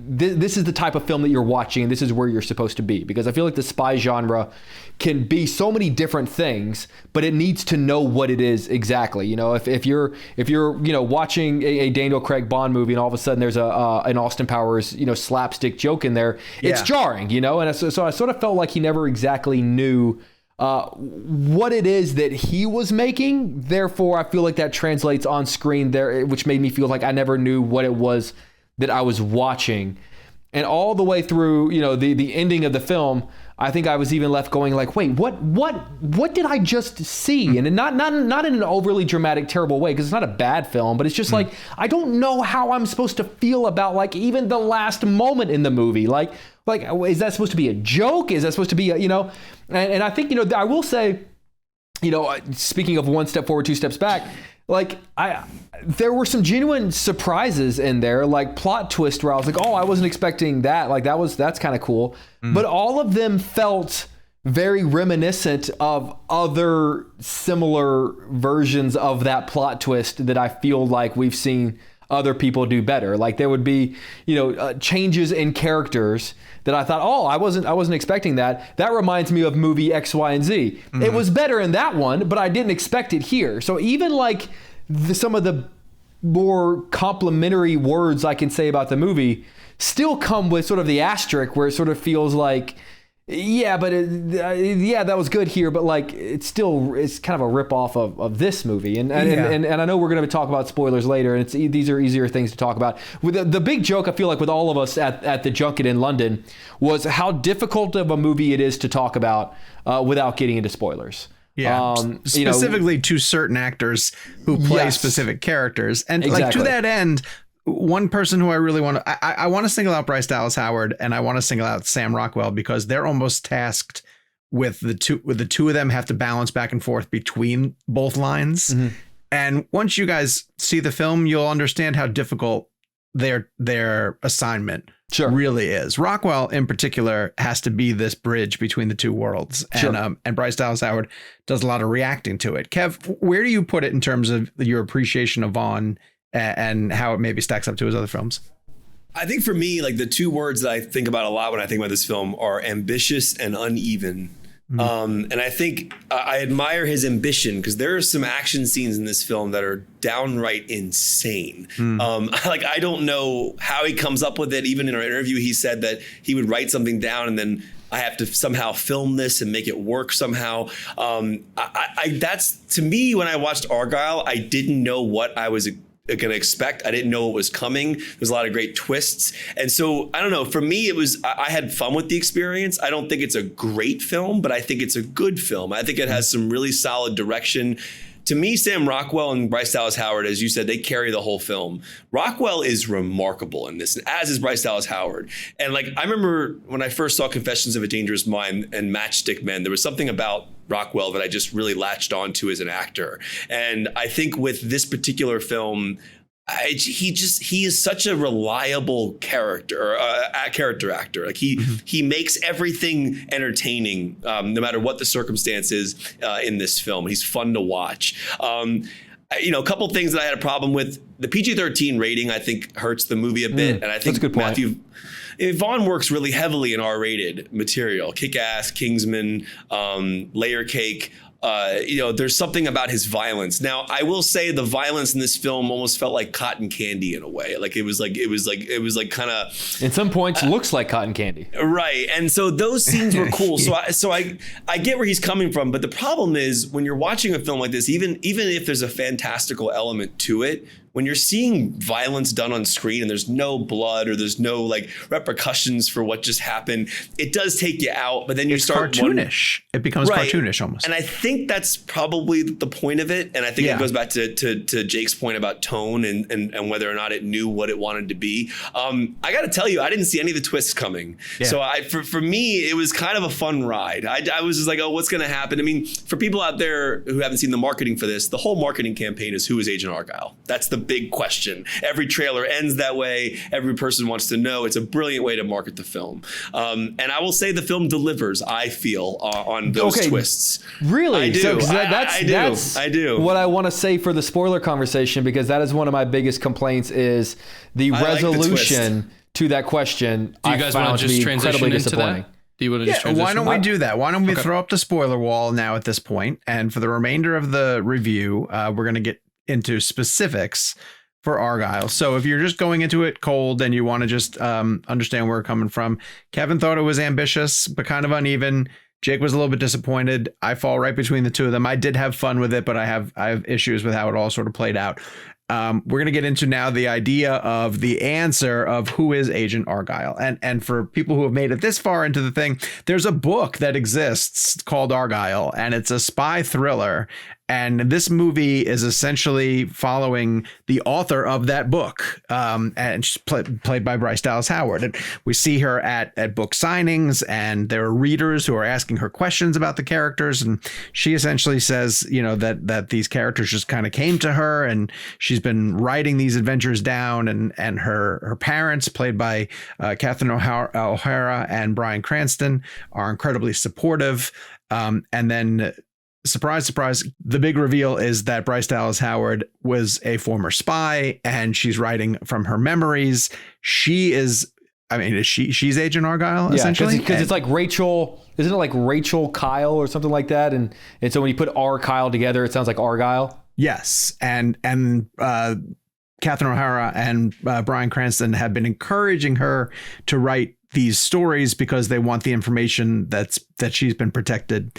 Speaker 3: this is the type of film that you're watching and this is where you're supposed to be. Because I feel like the spy genre can be so many different things, but it needs to know what it is exactly. You know, if you're you know, watching a Daniel Craig Bond movie and all of a sudden there's an Austin Powers, you know, slapstick joke in there, it's jarring, you know. And so I sort of felt like he never exactly knew what it is that he was making. Therefore, I feel like that translates on screen there, which made me feel like I never knew what it was that I was watching. And all the way through, the ending of the film, I think I was even left going like, wait, what did I just see? And not in an overly dramatic, terrible way, because it's not a bad film, but it's just like, I don't know how I'm supposed to feel about like even the last moment in the movie. Like, is that supposed to be a joke? Is that supposed to be and I think, I will say, speaking of one step forward, two steps back, like there were some genuine surprises in there, like plot twist where I was like, oh, I wasn't expecting that. Like that's kind of cool. But all of them felt very reminiscent of other similar versions of that plot twist that I feel like we've seen other people do better. Like there would be, changes in characters that I thought, oh, I wasn't expecting that. That reminds me of movie X, Y, and Z. It was better in that one, but I didn't expect it here. So even like some of the more complimentary words I can say about the movie still come with sort of the asterisk where it sort of feels like, yeah, but that was good here, but like it's kind of a ripoff of this movie, and I know we're going to talk about spoilers later, and these are easier things to talk about. With the big joke I feel like with all of us at the junket in London was how difficult of a movie it is to talk about without getting into spoilers.
Speaker 1: Yeah, specifically to certain actors who play specific characters, and like to that end. One person who I really want to, I want to single out Bryce Dallas Howard, and I want to single out Sam Rockwell, because they're almost tasked with the two of them have to balance back and forth between both lines. And once you guys see the film, you'll understand how difficult their assignment really is. Rockwell in particular has to be this bridge between the two worlds, and Bryce Dallas Howard does a lot of reacting to it. Kev, where do you put it in terms of your appreciation of Vaughn and how it maybe stacks up to his other films?
Speaker 2: I think for me, like the two words that I think about a lot when I think about this film are ambitious and uneven. And I think I admire his ambition, because there are some action scenes in this film that are downright insane. I don't know how he comes up with it. Even in our interview, he said that he would write something down and then I have to somehow film this and make it work somehow. That's, to me, when I watched Argylle, I didn't know what I was going to expect. I didn't know what was coming. There's a lot of great twists. And so, I don't know, for me, it was, I had fun with the experience. I don't think it's a great film, but I think it's a good film. I think it has some really solid direction. To me, Sam Rockwell and Bryce Dallas Howard, as you said, they carry the whole film. Rockwell is remarkable in this, as is Bryce Dallas Howard. And like, I remember when I first saw Confessions of a Dangerous Mind and Matchstick Men, there was something about Rockwell that I just really latched onto as an actor. And I think with this particular film, he is such a reliable character actor. Like he makes everything entertaining, no matter what the circumstances in this film. He's fun to watch. A couple things that I had a problem with. The PG-13 rating, I think, hurts the movie a bit. And I think Matthew Vaughn works really heavily in R-rated material. Kick-Ass, Kingsman, Layer Cake. There's something about his violence. Now, I will say the violence in this film almost felt like cotton candy in a way. Like it was like kind of,
Speaker 3: in some points, looks like cotton candy.
Speaker 2: Right. And so those scenes were cool. So I get where he's coming from. But the problem is when you're watching a film like this, even if there's a fantastical element to it, when you're seeing violence done on screen and there's no blood or there's no like repercussions for what just happened, it does take you out. But then you start
Speaker 1: cartoonish. It becomes cartoonish almost. And
Speaker 2: I think that's probably the point of it. And I think it goes back to Jake's point about tone and whether or not it knew what it wanted to be. I got to tell you, I didn't see any of the twists coming. Yeah. So for me, it was kind of a fun ride. I was just like, oh, what's going to happen? I mean, for people out there who haven't seen the marketing for this, the whole marketing campaign is who is Agent Argylle? That's the big question. Every trailer ends that way. Every person wants to know. It's a brilliant way to market the film. And I will say the film delivers, I feel, on those twists.
Speaker 3: Really?
Speaker 2: I do.
Speaker 3: So,
Speaker 2: I do.
Speaker 3: What I want to say for the spoiler conversation, because that is one of my biggest complaints, is the resolution to that question.
Speaker 4: Do you guys want to just transition into that? Do you want to just transition?
Speaker 1: Why don't we do that? Why don't we throw up the spoiler wall now at this point? And for the remainder of the review, we're going to get into specifics for Argylle. So if you're just going into it cold and you want to just understand where we're coming from, Kevin thought it was ambitious but kind of uneven. Jake was a little bit disappointed. I fall right between the two of them. I did have fun with it, but I have issues with how it all sort of played out. We're going to get into now the idea of the answer of who is Agent Argylle. And for people who have made it this far into the thing, there's a book that exists called Argylle, and it's a spy thriller. And this movie is essentially following the author of that book, and she's played by Bryce Dallas Howard. And we see her at book signings, and there are readers who are asking her questions about the characters. And she essentially says, that these characters just kind of came to her, and she's been writing these adventures down. And her parents, played by Catherine O'Hara and Bryan Cranston, are incredibly supportive. And then, surprise, surprise, the big reveal is that Bryce Dallas Howard was a former spy, and she's writing from her memories. She's Agent Argylle, essentially?
Speaker 3: Because it's like Rachel, isn't it like Rachel Kyle or something like that? And so when you put R Kyle together, it sounds like Argylle. Yes.
Speaker 1: And Catherine O'Hara and Bryan Cranston have been encouraging her to write these stories because they want the information that she's been protecting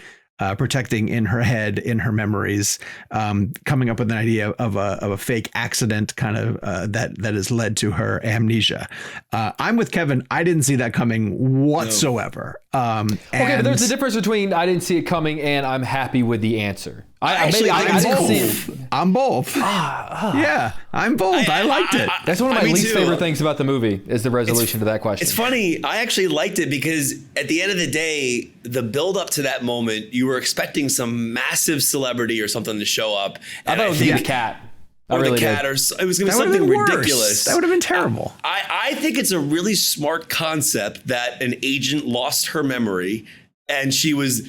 Speaker 1: in her head, in her memories, coming up with an idea of a fake accident kind of that has led to her amnesia. I'm with Kevin. I didn't see that coming whatsoever.
Speaker 3: Okay, but there's a difference between I didn't see it coming and I'm happy with the answer.
Speaker 1: I'm both. Yeah, I'm both. I liked it.
Speaker 3: That's one of my least favorite things about the movie is the resolution to that question.
Speaker 2: It's funny. I actually liked it because at the end of the day, the build up to that moment, you were expecting some massive celebrity or something to show up.
Speaker 3: I thought it was the cat.
Speaker 2: Or the cat, or it was going to be something ridiculous.
Speaker 1: That would have been terrible.
Speaker 2: I think it's a really smart concept that an agent lost her memory and she was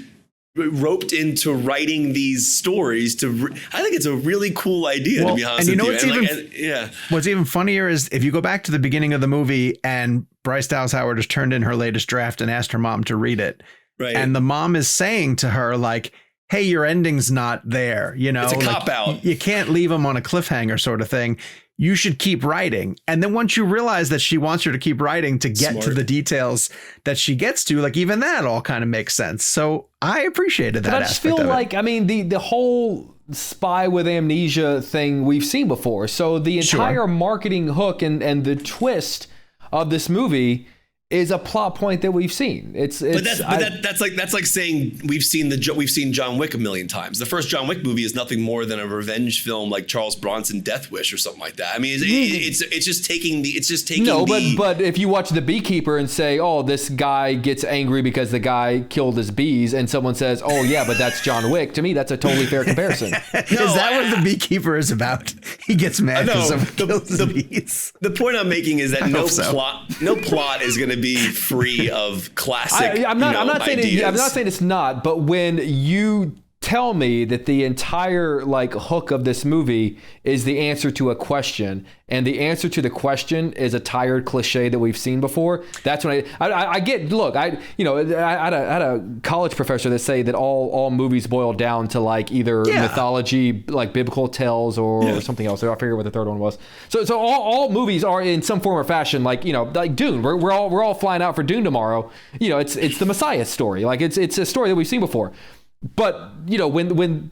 Speaker 2: roped into writing these stories. I think it's a really cool idea, to be honest with you.
Speaker 1: What's even funnier is if you go back to the beginning of the movie and Bryce Dallas Howard has turned in her latest draft and asked her mom to read it. Right. And the mom is saying to her, like, hey, your ending's not there.
Speaker 2: It's a cop out.
Speaker 1: You can't leave them on a cliffhanger sort of thing. You should keep writing. And then once you realize that she wants her to keep writing to get to the details that she gets to, like, even that all kind of makes sense. So I appreciated that.
Speaker 3: But I just feel like, the whole spy with amnesia thing we've seen before. So the entire marketing hook and the twist of this movie is a plot point that we've seen. That's like saying we've seen John Wick a million times. The first John Wick movie is nothing more than a revenge film like Charles Bronson Death Wish or something like that. I mean, it's just taking. But if you watch The Beekeeper and say, oh, this guy gets angry because the guy killed his bees, and someone says, oh yeah, but that's John Wick, to me that's a totally fair comparison.
Speaker 1: Is that what The Beekeeper is about? He gets mad because someone kills his bees.
Speaker 2: The point I'm making is that no plot is going to be free of classic.
Speaker 3: I'm not saying it's not, but when you tell me that the entire hook of this movie is the answer to a question, and the answer to the question is a tired cliche that we've seen before, that's when I get. Look, I had a college professor that say that all movies boil down to either mythology, biblical tales, or something else. I forget what the third one was. So all movies are in some form or fashion like Dune. We're all flying out for Dune tomorrow. It's the Messiah story. It's a story that we've seen before. But when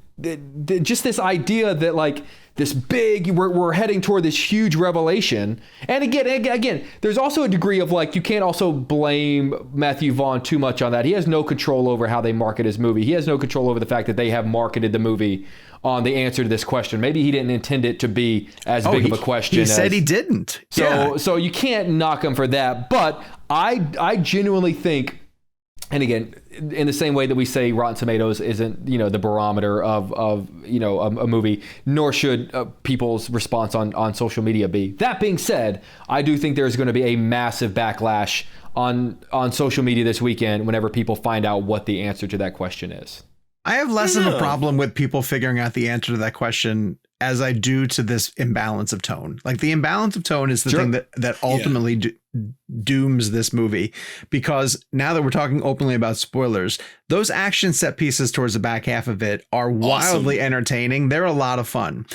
Speaker 3: just this idea that this big, we're heading toward this huge revelation, and again, there's also a degree of you can't also blame Matthew Vaughn too much on that. He has no control over how they market his movie. He has no control over the fact that they have marketed the movie on the answer to this question. Maybe he didn't intend it to be as big of a question.
Speaker 1: He said he didn't.
Speaker 3: So you can't knock him for that. But I genuinely think. And again, in the same way that we say Rotten Tomatoes isn't, the barometer of a movie, nor should people's response on social media be. That being said, I do think there's going to be a massive backlash on social media this weekend whenever people find out what the answer to that question is.
Speaker 1: I have less of a problem with people figuring out the answer to that question as I do to this imbalance of tone. The imbalance of tone is the thing that ultimately dooms this movie, because now that we're talking openly about spoilers, those action set pieces towards the back half of it are wildly entertaining. They're a lot of fun,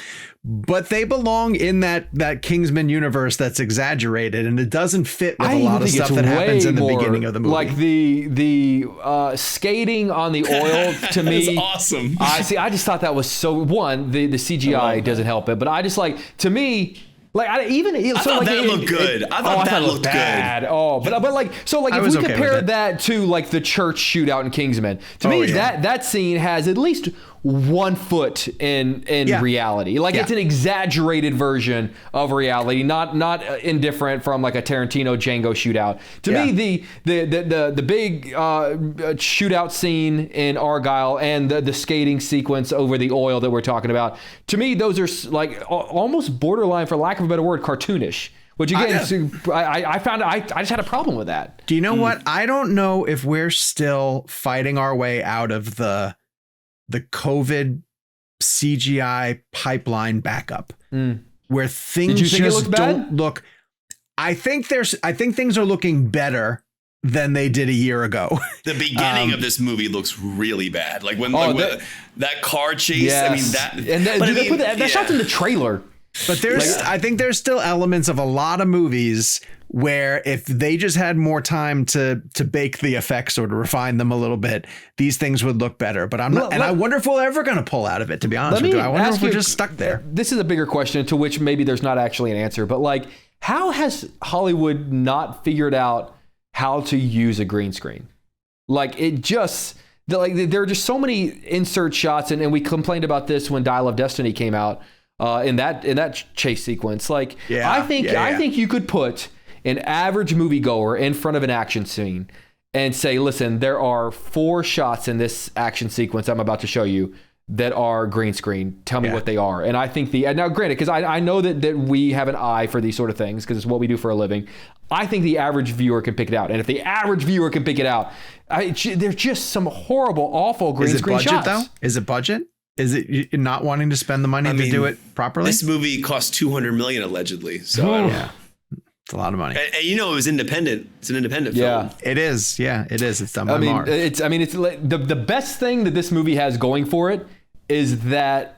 Speaker 1: but they belong in that Kingsman universe that's exaggerated, and it doesn't fit with a lot of stuff that happens in the beginning of the movie.
Speaker 3: Like the skating on the oil to me,
Speaker 2: That's awesome.
Speaker 3: I just thought that was so. One, the CGI doesn't help it, but I just like, to me. Like I
Speaker 2: thought that looked good. I thought that looked
Speaker 3: bad.
Speaker 2: good.
Speaker 3: Oh, but like, so like, if we compare that to like the church shootout in Kingsman, to me that scene has at least 1 foot in reality. Like it's an exaggerated version of reality, not indifferent from like a Tarantino Django shootout. To me, the big shootout scene in Argylle and the skating sequence over the oil that we're talking about, to me, those are like almost borderline, for lack of a better word, cartoonish. Which again, I found I just had a problem with that.
Speaker 1: Do you know what? I don't know if we're still fighting our way out of the COVID CGI pipeline backup, where things just don't look. I think things are looking better than they did a year ago.
Speaker 2: The beginning of this movie looks really bad. Like when that car chase.
Speaker 3: Yes.
Speaker 2: I mean that.
Speaker 3: And they put that shot's in the trailer.
Speaker 1: But I think there's still elements of a lot of movies where if they just had more time to bake the effects or to refine them a little bit, these things would look better. But I'm not, and I wonder if we're ever going to pull out of it, to be honest with you. I wonder if we're just stuck there.
Speaker 3: This is a bigger question to which maybe there's not actually an answer, but like, how has Hollywood not figured out how to use a green screen? Like there are just so many insert shots, and we complained about this when Dial of Destiny came out. In that chase sequence, like I think you could put an average moviegoer in front of an action scene and say, listen, there are 4 shots in this action sequence I'm about to show you that are green screen. Tell me what they are. And I think now granted, because I know that we have an eye for these sort of things because it's what we do for a living. I think the average viewer can pick it out. And if the average viewer can pick it out, there's just some horrible, awful green screen shots.
Speaker 1: Is it budget though? Is it budget? Is it not wanting to spend the money to do it properly?
Speaker 2: This movie cost $200 million allegedly. So
Speaker 1: it's a lot of money.
Speaker 2: And it was independent. It's an independent film.
Speaker 1: It is. Yeah, it is. It's done by Mark.
Speaker 3: It's the best thing that this movie has going for it is that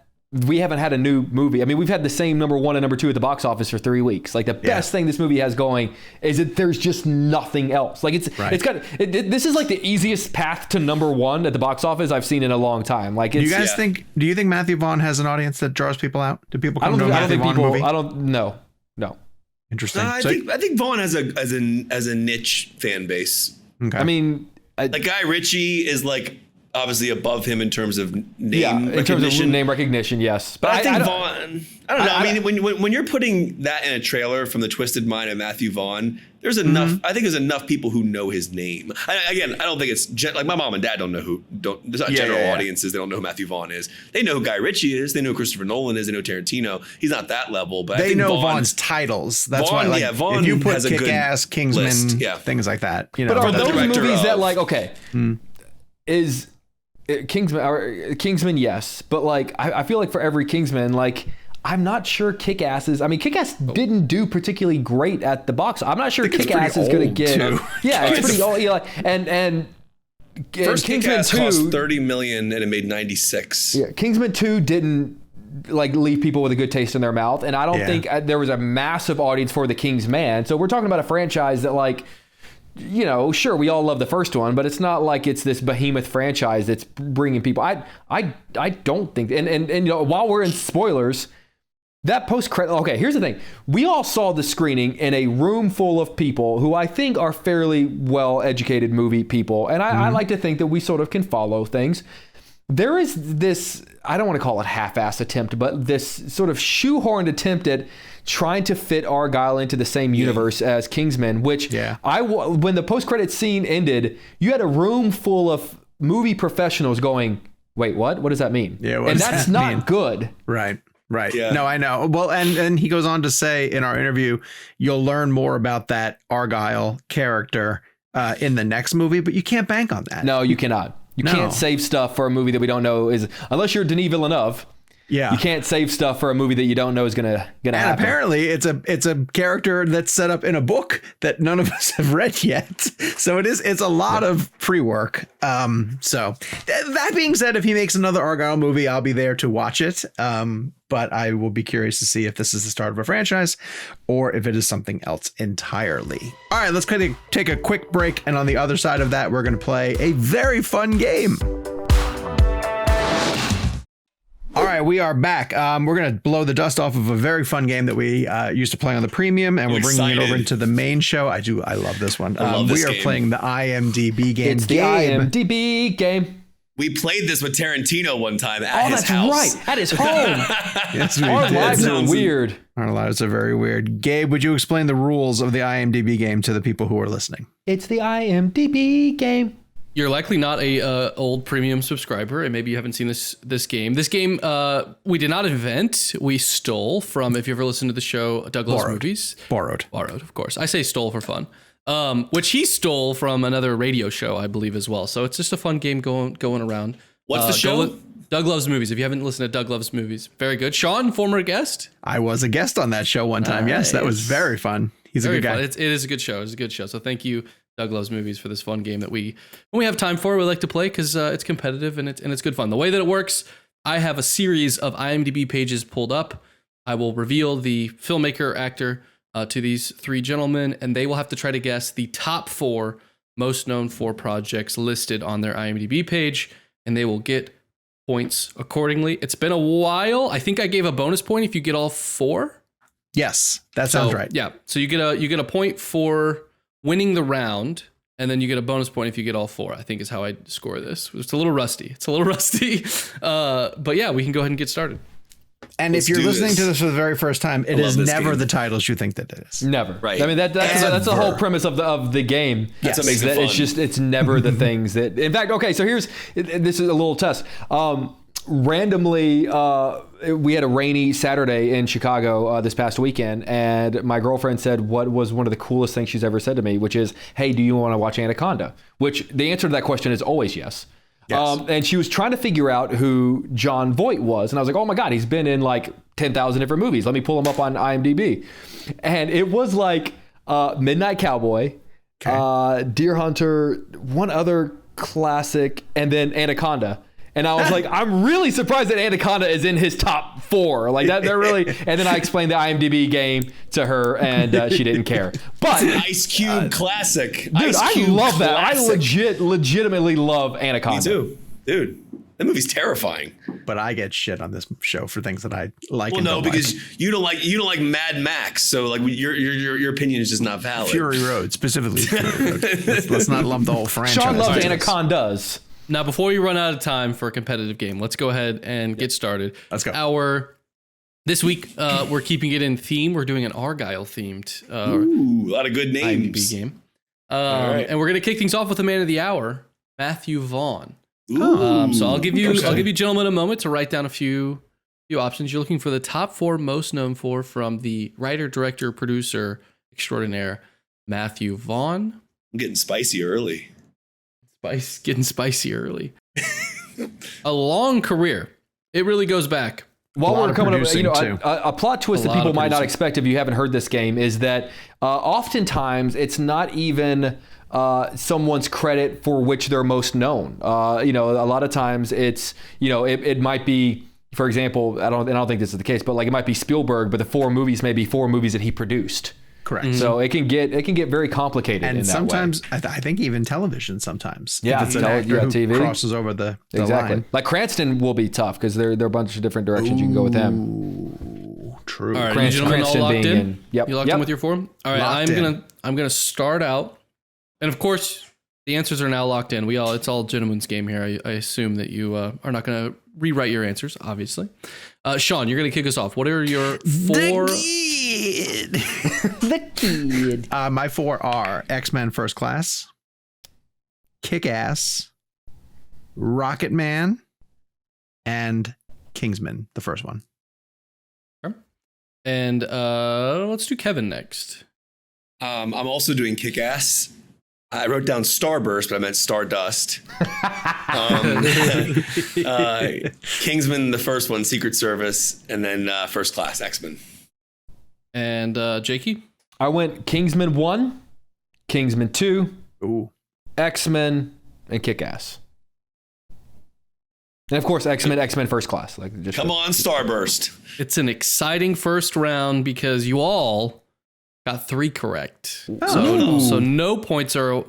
Speaker 3: we haven't had a new movie. I mean, we've had the same number 1 and number 2 at the box office for 3 weeks. Like the best thing this movie has going is that there's just nothing else. Like it's got this is like the easiest path to number 1 at the box office I've seen in a long time. Like, do
Speaker 1: you guys think? Do you think Matthew Vaughn has an audience that draws people out? Do people come to a Matthew Vaughn movie?
Speaker 3: I don't know. No.
Speaker 1: Interesting.
Speaker 2: I think Vaughn has a niche fan base.
Speaker 1: Okay.
Speaker 3: I mean,
Speaker 2: like Guy Ritchie is like obviously above him in terms of name recognition.
Speaker 3: In terms of name recognition, yes.
Speaker 2: But I think Vaughn, I don't know. I mean, when you're putting that in a trailer from the Twisted Mind of Matthew Vaughn, there's enough. I think there's enough people who know his name. I don't think it's like my mom and dad don't know who. There's not general audiences. They don't know who Matthew Vaughn is. They know who Guy Ritchie is. They know who Christopher Nolan is. They know Tarantino. He's not that level, but
Speaker 1: they
Speaker 2: I think
Speaker 1: know Vaughn's titles. That's
Speaker 2: Vaughn,
Speaker 1: why, like,
Speaker 2: Vaughn
Speaker 1: if you put
Speaker 2: has a
Speaker 1: Kick-Ass, Kingsman,
Speaker 2: list,
Speaker 1: things like that. You know,
Speaker 3: but are those movies that like is Kingsman, yes, but like I feel like for every Kingsman, like I'm not sure Kick-Ass didn't do particularly great at the box. I'm not sure Kick-Ass is going to get. Yeah, it's pretty old. Yeah, and
Speaker 2: first
Speaker 3: Kingsman
Speaker 2: Kick-Ass
Speaker 3: 2
Speaker 2: cost $30 million and it made 96.
Speaker 3: Yeah, Kingsman 2 didn't like leave people with a good taste in their mouth, and I don't think there was a massive audience for the Kingsman. So we're talking about a franchise that, like, you know, sure, we all love the first one, but it's not like it's this behemoth franchise that's bringing people. I don't think, and you know, while we're in spoilers, that post-credit. Okay, here's the thing: we all saw the screening in a room full of people who I think are fairly well-educated movie people, and I like to think that we sort of can follow things. There is this, I don't want to call it half-ass attempt, but this sort of shoehorned attempt at trying to fit Argylle into the same universe as Kingsman, which when the post-credit scene ended, you had a room full of movie professionals going, wait, what? What does that mean?
Speaker 1: Yeah,
Speaker 3: and that's not good.
Speaker 1: Right.
Speaker 2: Yeah.
Speaker 1: No, I know. Well, and he goes on to say in our interview, you'll learn more about that Argylle character in the next movie, but you can't bank on that.
Speaker 3: No, you cannot. You can't save stuff for a movie that we don't know is, unless you're Denis Villeneuve.
Speaker 1: Yeah.
Speaker 3: You can't save stuff for a movie that you don't know is gonna
Speaker 1: And
Speaker 3: happen.
Speaker 1: apparently it's a character that's set up in a book that none of us have read yet. So it's a lot of pre-work. So that being said, if he makes another Argylle movie, I'll be there to watch it. But I will be curious to see if this is the start of a franchise or if it is something else entirely. All right, let's kind of take a quick break. And on the other side of that, we're going to play a very fun game. All right, we are back. We're going to blow the dust off of a very fun game that we used to play on the premium, and we're bringing it over into the main show. I love this one. We are playing the IMDB game.
Speaker 3: It's the IMDB game.
Speaker 2: We played this with Tarantino one time at his
Speaker 3: that's
Speaker 2: house.
Speaker 3: right. At his home.
Speaker 1: Yes, we
Speaker 3: Our
Speaker 1: did.
Speaker 3: lives are weird.
Speaker 1: Our lives are very weird. Gabe, would you explain the rules of the IMDB game to the people who are listening?
Speaker 3: It's the IMDB game.
Speaker 4: You're likely not a old premium subscriber, and maybe you haven't seen this game. This game we did not invent. We stole from, if you ever listened to the show, Doug Loves Movies.
Speaker 1: Borrowed,
Speaker 4: of course. I say stole for fun. Which he stole from another radio show, I believe, as well. So it's just a fun game going around.
Speaker 2: What's the show?
Speaker 4: Doug Loves Movies. If you haven't listened to Doug Loves Movies, very good. Sean, former guest.
Speaker 1: I was a guest on that show one time. Yes, that was very fun. He's
Speaker 4: very
Speaker 1: a good guy.
Speaker 4: fun. It is a good show. It's a good show. So thank you, Doug Loves Movies, for this fun game that when we have time for, we like to play because it's competitive and it's good fun. The way that it works, I have a series of IMDb pages pulled up. I will reveal the filmmaker, actor to these three gentlemen, and they will have to try to guess the top 4 most known for projects listed on their IMDb page, and they will get points accordingly. It's been a while. I think I gave a bonus point if you get all 4.
Speaker 1: Yes, that sounds right.
Speaker 4: Yeah. So you get a point for winning the round, and then you get a bonus point if you get all 4, I think is how I score this. It's a little rusty. But yeah, we can go ahead and get started.
Speaker 1: And if you're listening to this for the very first time, it is never the titles you think that it is.
Speaker 3: Never.
Speaker 2: Right.
Speaker 3: I mean, that's the whole premise of the game.
Speaker 2: That's what makes it fun.
Speaker 3: It's never the things that, in fact, okay, so this is a little test. Randomly, we had a rainy Saturday in Chicago this past weekend, and my girlfriend said what was one of the coolest things she's ever said to me, which is, hey, do you want to watch Anaconda? Which the answer to that question is always yes. And she was trying to figure out who John Voight was. And I was like, oh my God, he's been in like 10,000 different movies. Let me pull him up on IMDb. And it was like Midnight Cowboy, Deer Hunter, one other classic, and then Anaconda. And I was like, I'm really surprised that Anaconda is in his top 4. Like that, they're really. And then I explained the IMDb game to her, and she didn't care. But
Speaker 2: it's an Ice Cube classic.
Speaker 3: Dude,
Speaker 2: Ice Cube
Speaker 3: I love that. I
Speaker 2: classic.
Speaker 3: legitimately love Anaconda.
Speaker 2: Me too, dude. That movie's terrifying.
Speaker 1: But I get shit on this show for things that I like.
Speaker 2: Well, no, because you don't like Mad Max, so like your opinion is just not valid.
Speaker 1: Fury Road, specifically. Fury Road. Let's not lump the whole franchise.
Speaker 3: Sean loves Anacondas.
Speaker 4: Now, before we run out of time for a competitive game, let's go ahead and get started.
Speaker 1: Let's go.
Speaker 4: This week, we're keeping it in theme. We're doing an Argylle themed
Speaker 2: a lot of good names.
Speaker 4: IMDb game. And we're going to kick things off with the man of the hour, Matthew Vaughn. So I'll give you gentlemen a moment to write down a few options. You're looking for the top 4 most known for from the writer, director, producer extraordinaire, Matthew Vaughn.
Speaker 2: I'm getting spicy early.
Speaker 4: Getting spicy early. A long career. It really goes back.
Speaker 3: While we're coming up, a plot twist that people might not expect if you haven't heard this game is that oftentimes it's not even someone's credit for which they're most known. A lot of times it's, it might be, for example, I don't think this is the case, but like it might be Spielberg, but the 4 movies may be 4 movies that he produced.
Speaker 1: Correct.
Speaker 3: So it can get very complicated.
Speaker 1: And
Speaker 3: in that
Speaker 1: sometimes,
Speaker 3: way.
Speaker 1: I think even television sometimes.
Speaker 3: Yeah,
Speaker 1: if it's an actor who
Speaker 3: TV
Speaker 1: crosses over the
Speaker 3: exactly.
Speaker 1: line.
Speaker 3: Like Cranston will be tough because there are a bunch of different directions you can go with him.
Speaker 1: True.
Speaker 4: All right, Cranston all locked in.
Speaker 3: Yep.
Speaker 4: You locked in with your 4? All right,
Speaker 1: Locked
Speaker 4: I'm gonna start out, and of course the answers are now locked in. It's all gentleman's game here. I assume that you are not gonna rewrite your answers, obviously. Sean, you're gonna kick us off. What are your 4?
Speaker 3: The kid.
Speaker 1: My 4 are X-Men First Class, Kick-Ass, Rocket Man, and Kingsman, the first one.
Speaker 4: And let's do Kevin next.
Speaker 2: I'm also doing Kick-Ass. I wrote down Starburst, but I meant Stardust. Kingsman, the first one, Secret Service, and then First Class, X-Men.
Speaker 4: And Jakey?
Speaker 3: I went Kingsman 1, Kingsman 2, X-Men, and Kick-Ass. And of course, X-Men First Class.
Speaker 2: Come on, Starburst.
Speaker 4: It's an exciting first round because you all got 3 correct. So no points are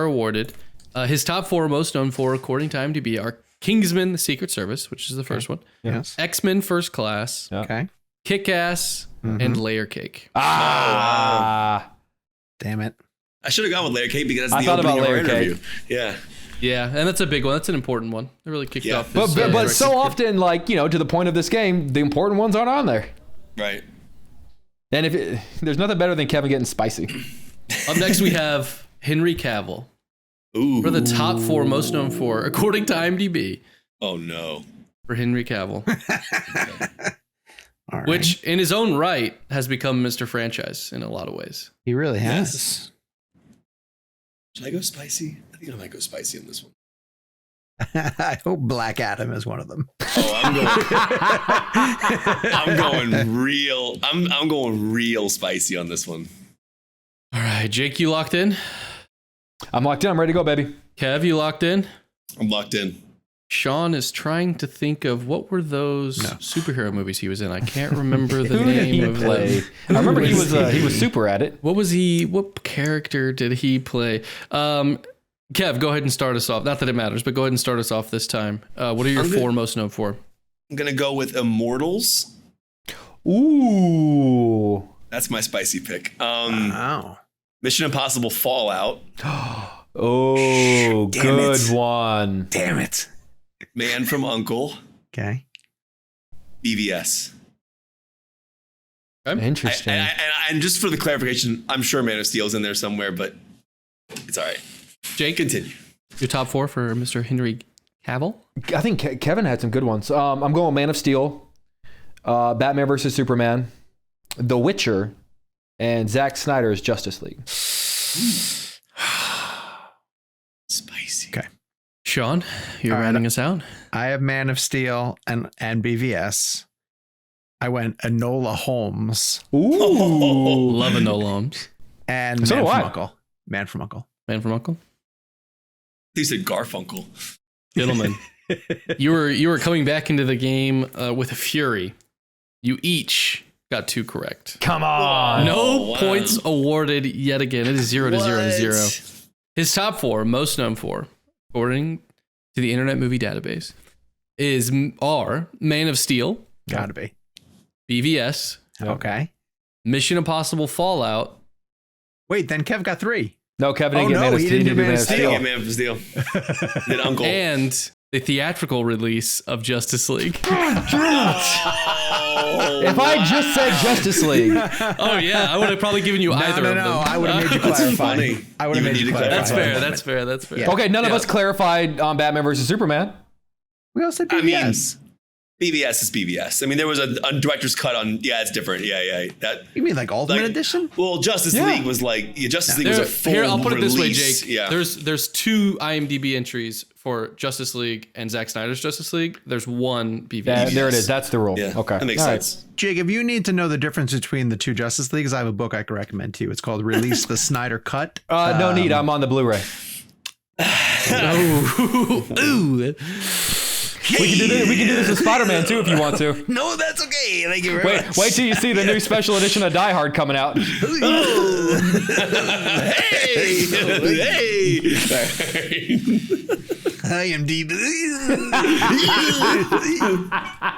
Speaker 4: awarded. His top 4 most known for, according to IMDb, are Kingsman: The Secret Service, which is the first one.
Speaker 1: Yes.
Speaker 4: X-Men: First Class.
Speaker 1: Okay.
Speaker 4: Kick-Ass and Layer Cake.
Speaker 1: Damn it.
Speaker 2: I should have gone with Layer Cake because that's
Speaker 3: I
Speaker 2: the
Speaker 3: thought
Speaker 2: opening
Speaker 3: about
Speaker 2: of our
Speaker 3: Layer
Speaker 2: interview.
Speaker 3: Cake.
Speaker 2: Yeah.
Speaker 4: Yeah, and that's a big one. That's an important one. It really kicked off.
Speaker 3: But so often, to the point of this game, the important ones aren't on there.
Speaker 2: Right.
Speaker 3: And there's nothing better than Kevin getting spicy.
Speaker 4: Up next, we have Henry Cavill.
Speaker 2: Ooh.
Speaker 4: For the top 4 most known for, according to IMDb.
Speaker 2: Oh, no.
Speaker 4: For Henry Cavill.
Speaker 1: All right.
Speaker 4: Which, in his own right, has become Mr. Franchise in a lot of ways.
Speaker 1: He really has.
Speaker 2: Should I go spicy? I think I might go spicy on this one.
Speaker 1: I hope Black Adam is one of them.
Speaker 2: Oh, I'm going real spicy on this one.
Speaker 4: All right, Jake, you locked in?
Speaker 3: I'm locked in. I'm ready to go, baby.
Speaker 4: Kev, you locked in?
Speaker 2: I'm locked in.
Speaker 4: Sean is trying to think of what were those superhero movies he was in. I can't remember the
Speaker 3: Who did
Speaker 4: name
Speaker 3: he
Speaker 4: of
Speaker 3: play?
Speaker 4: them.
Speaker 3: I remember he was super at it.
Speaker 4: What character did he play? Kev, go ahead and start us off. Not that it matters, but go ahead and start us off this time. What are your 4 most known for?
Speaker 2: I'm going to go with Immortals.
Speaker 3: Ooh.
Speaker 2: That's my spicy pick.
Speaker 1: Wow.
Speaker 2: Mission Impossible Fallout.
Speaker 3: Oh,
Speaker 1: Damn
Speaker 3: good
Speaker 1: it.
Speaker 3: one.
Speaker 1: Damn it.
Speaker 2: Man from U.N.C.L.E.
Speaker 1: Okay.
Speaker 2: BVS.
Speaker 3: Interesting.
Speaker 2: And just for the clarification, I'm sure Man of Steel is in there somewhere, but it's all right.
Speaker 4: Jake,
Speaker 2: Continue.
Speaker 4: your top 4 for Mr. Henry Cavill?
Speaker 3: I think Kevin had some good ones. I'm going Man of Steel, Batman vs. Superman, The Witcher, and Zack Snyder's Justice League.
Speaker 2: Spicy.
Speaker 1: Okay.
Speaker 4: Sean, you're
Speaker 1: All right.
Speaker 4: rounding us out.
Speaker 1: I have Man of Steel and BVS. I went Enola Holmes
Speaker 3: Ooh.
Speaker 4: Love Enola Holmes.
Speaker 1: and
Speaker 3: So
Speaker 1: Man
Speaker 3: do
Speaker 1: from
Speaker 3: I.
Speaker 1: Uncle. Man from Uncle.
Speaker 4: Man from Uncle.
Speaker 2: He said Garfunkel.
Speaker 4: Gentlemen, you were coming back into the game with a fury. You each got 2 correct.
Speaker 3: Come on.
Speaker 4: No
Speaker 2: wow.
Speaker 4: points awarded yet again. It is 0 to 0 to 0.
Speaker 2: What?
Speaker 4: His top 4, most known for, according to the Internet Movie Database, are Man of Steel,
Speaker 1: Gotta be.
Speaker 4: BVS,
Speaker 1: Okay.
Speaker 4: Mission Impossible Fallout,
Speaker 1: Wait, then Kev got 3.
Speaker 3: No, Kevin didn't
Speaker 1: Oh,
Speaker 3: get
Speaker 1: no,
Speaker 3: Man of
Speaker 1: he
Speaker 3: Steel.
Speaker 1: didn't do Man of
Speaker 2: I
Speaker 1: Steel.
Speaker 2: didn't get Man from Steel. Did Uncle.
Speaker 4: and the theatrical release of Justice League.
Speaker 3: If I just said Justice League,
Speaker 4: Oh yeah, I would have probably given you either of them.
Speaker 1: I would have made you
Speaker 2: That's
Speaker 1: clarify.
Speaker 2: funny.
Speaker 1: I would have
Speaker 2: You
Speaker 1: made you
Speaker 2: need to
Speaker 1: clarify.
Speaker 2: clarify.
Speaker 4: That's fair.
Speaker 1: Yeah.
Speaker 3: okay, none of
Speaker 4: Yeah.
Speaker 3: us clarified on Batman versus Superman.
Speaker 1: We all said
Speaker 2: I mean,
Speaker 1: BVS.
Speaker 2: BVS is BVS. I mean, there was a director's cut on. Yeah, it's different. Yeah. That.
Speaker 1: You mean like Ultimate
Speaker 2: Like,
Speaker 1: Edition?
Speaker 2: Well, Justice
Speaker 3: Yeah.
Speaker 2: League was like Justice League was a full
Speaker 4: Here, I'll put it this way,
Speaker 2: release.
Speaker 4: Jake.
Speaker 2: Yeah.
Speaker 4: There's 2 IMDb entries for Justice League and Zack Snyder's Justice League. There's 1 BVS.
Speaker 3: There it is. That's the rule.
Speaker 2: Yeah.
Speaker 3: Okay.
Speaker 2: That makes
Speaker 3: All right.
Speaker 2: sense.
Speaker 1: Jake, if you need to know the difference between the 2 Justice Leagues, I have a book I can recommend to you. It's called Release the Snyder Cut.
Speaker 3: No need. I'm on the Blu-ray.
Speaker 4: Ooh.
Speaker 3: We can do this with Spider-Man too if you want to.
Speaker 1: No, that's okay. Thank you very much.
Speaker 3: Wait till you see the new special edition of Die Hard coming out.
Speaker 2: Hey.
Speaker 1: IMDb.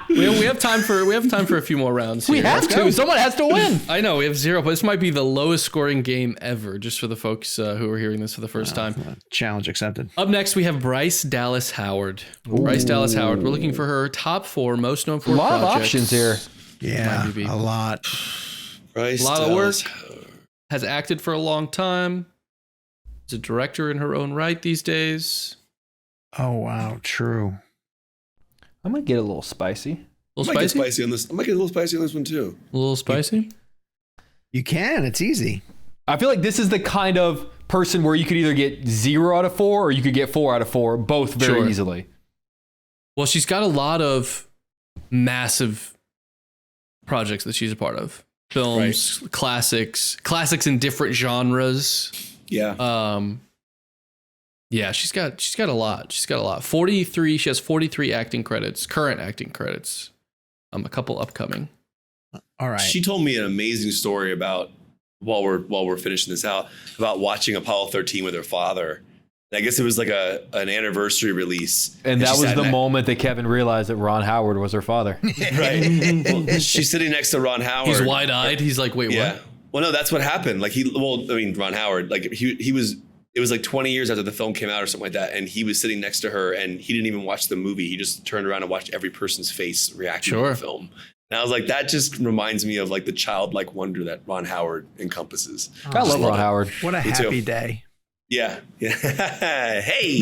Speaker 4: We have time for a few more rounds.
Speaker 3: We
Speaker 4: here.
Speaker 3: have to. Someone has to win.
Speaker 4: I know we have 0, but this might be the lowest scoring game ever, just for the folks who are hearing this for the first time.
Speaker 1: Challenge accepted.
Speaker 4: Up next, we have Bryce Dallas Howard. Bryce Dallas Howard. We're looking for her top 4 most known for
Speaker 3: A lot of
Speaker 4: projects.
Speaker 3: options here.
Speaker 1: Yeah,
Speaker 4: IMDb.
Speaker 1: a lot.
Speaker 4: A lot of work. Has acted for a long time. Is a director in her own right these days.
Speaker 1: Oh, wow. True.
Speaker 3: I'm gonna get a little spicy.
Speaker 4: A
Speaker 2: I
Speaker 4: little
Speaker 2: might get
Speaker 4: spicy?
Speaker 2: spicy on this. I might get a little spicy on this one too.
Speaker 4: A little spicy?
Speaker 1: You can. It's easy.
Speaker 3: I feel like this is the kind of person where you could either get 0 out of 4 or you could get 4 out of 4, both very easily.
Speaker 4: Well, she's got a lot of massive projects that she's a part of. Films, classics in different genres.
Speaker 2: Yeah.
Speaker 4: Yeah, she's got a lot. She has 43 acting credits, current acting credits. A couple upcoming.
Speaker 1: All right.
Speaker 2: She told me an amazing story about while we're finishing this out about watching Apollo 13 with her father. And I guess it was like an anniversary release.
Speaker 3: And that was the moment that Kevin realized that Ron Howard was her father.
Speaker 2: Right. Well, she's sitting next to Ron Howard.
Speaker 4: He's wide-eyed. He's like, wait, what?
Speaker 2: Well, no, that's what happened. Like Ron Howard, like he was, it was like 20 years after the film came out or something like that. And he was sitting next to her and he didn't even watch the movie. He just turned around and watched every person's face reacting to the film. And I was like, that just reminds me of like the childlike wonder that Ron Howard encompasses.
Speaker 3: I love Ron Howard.
Speaker 1: What a happy day.
Speaker 2: Yeah. Hey.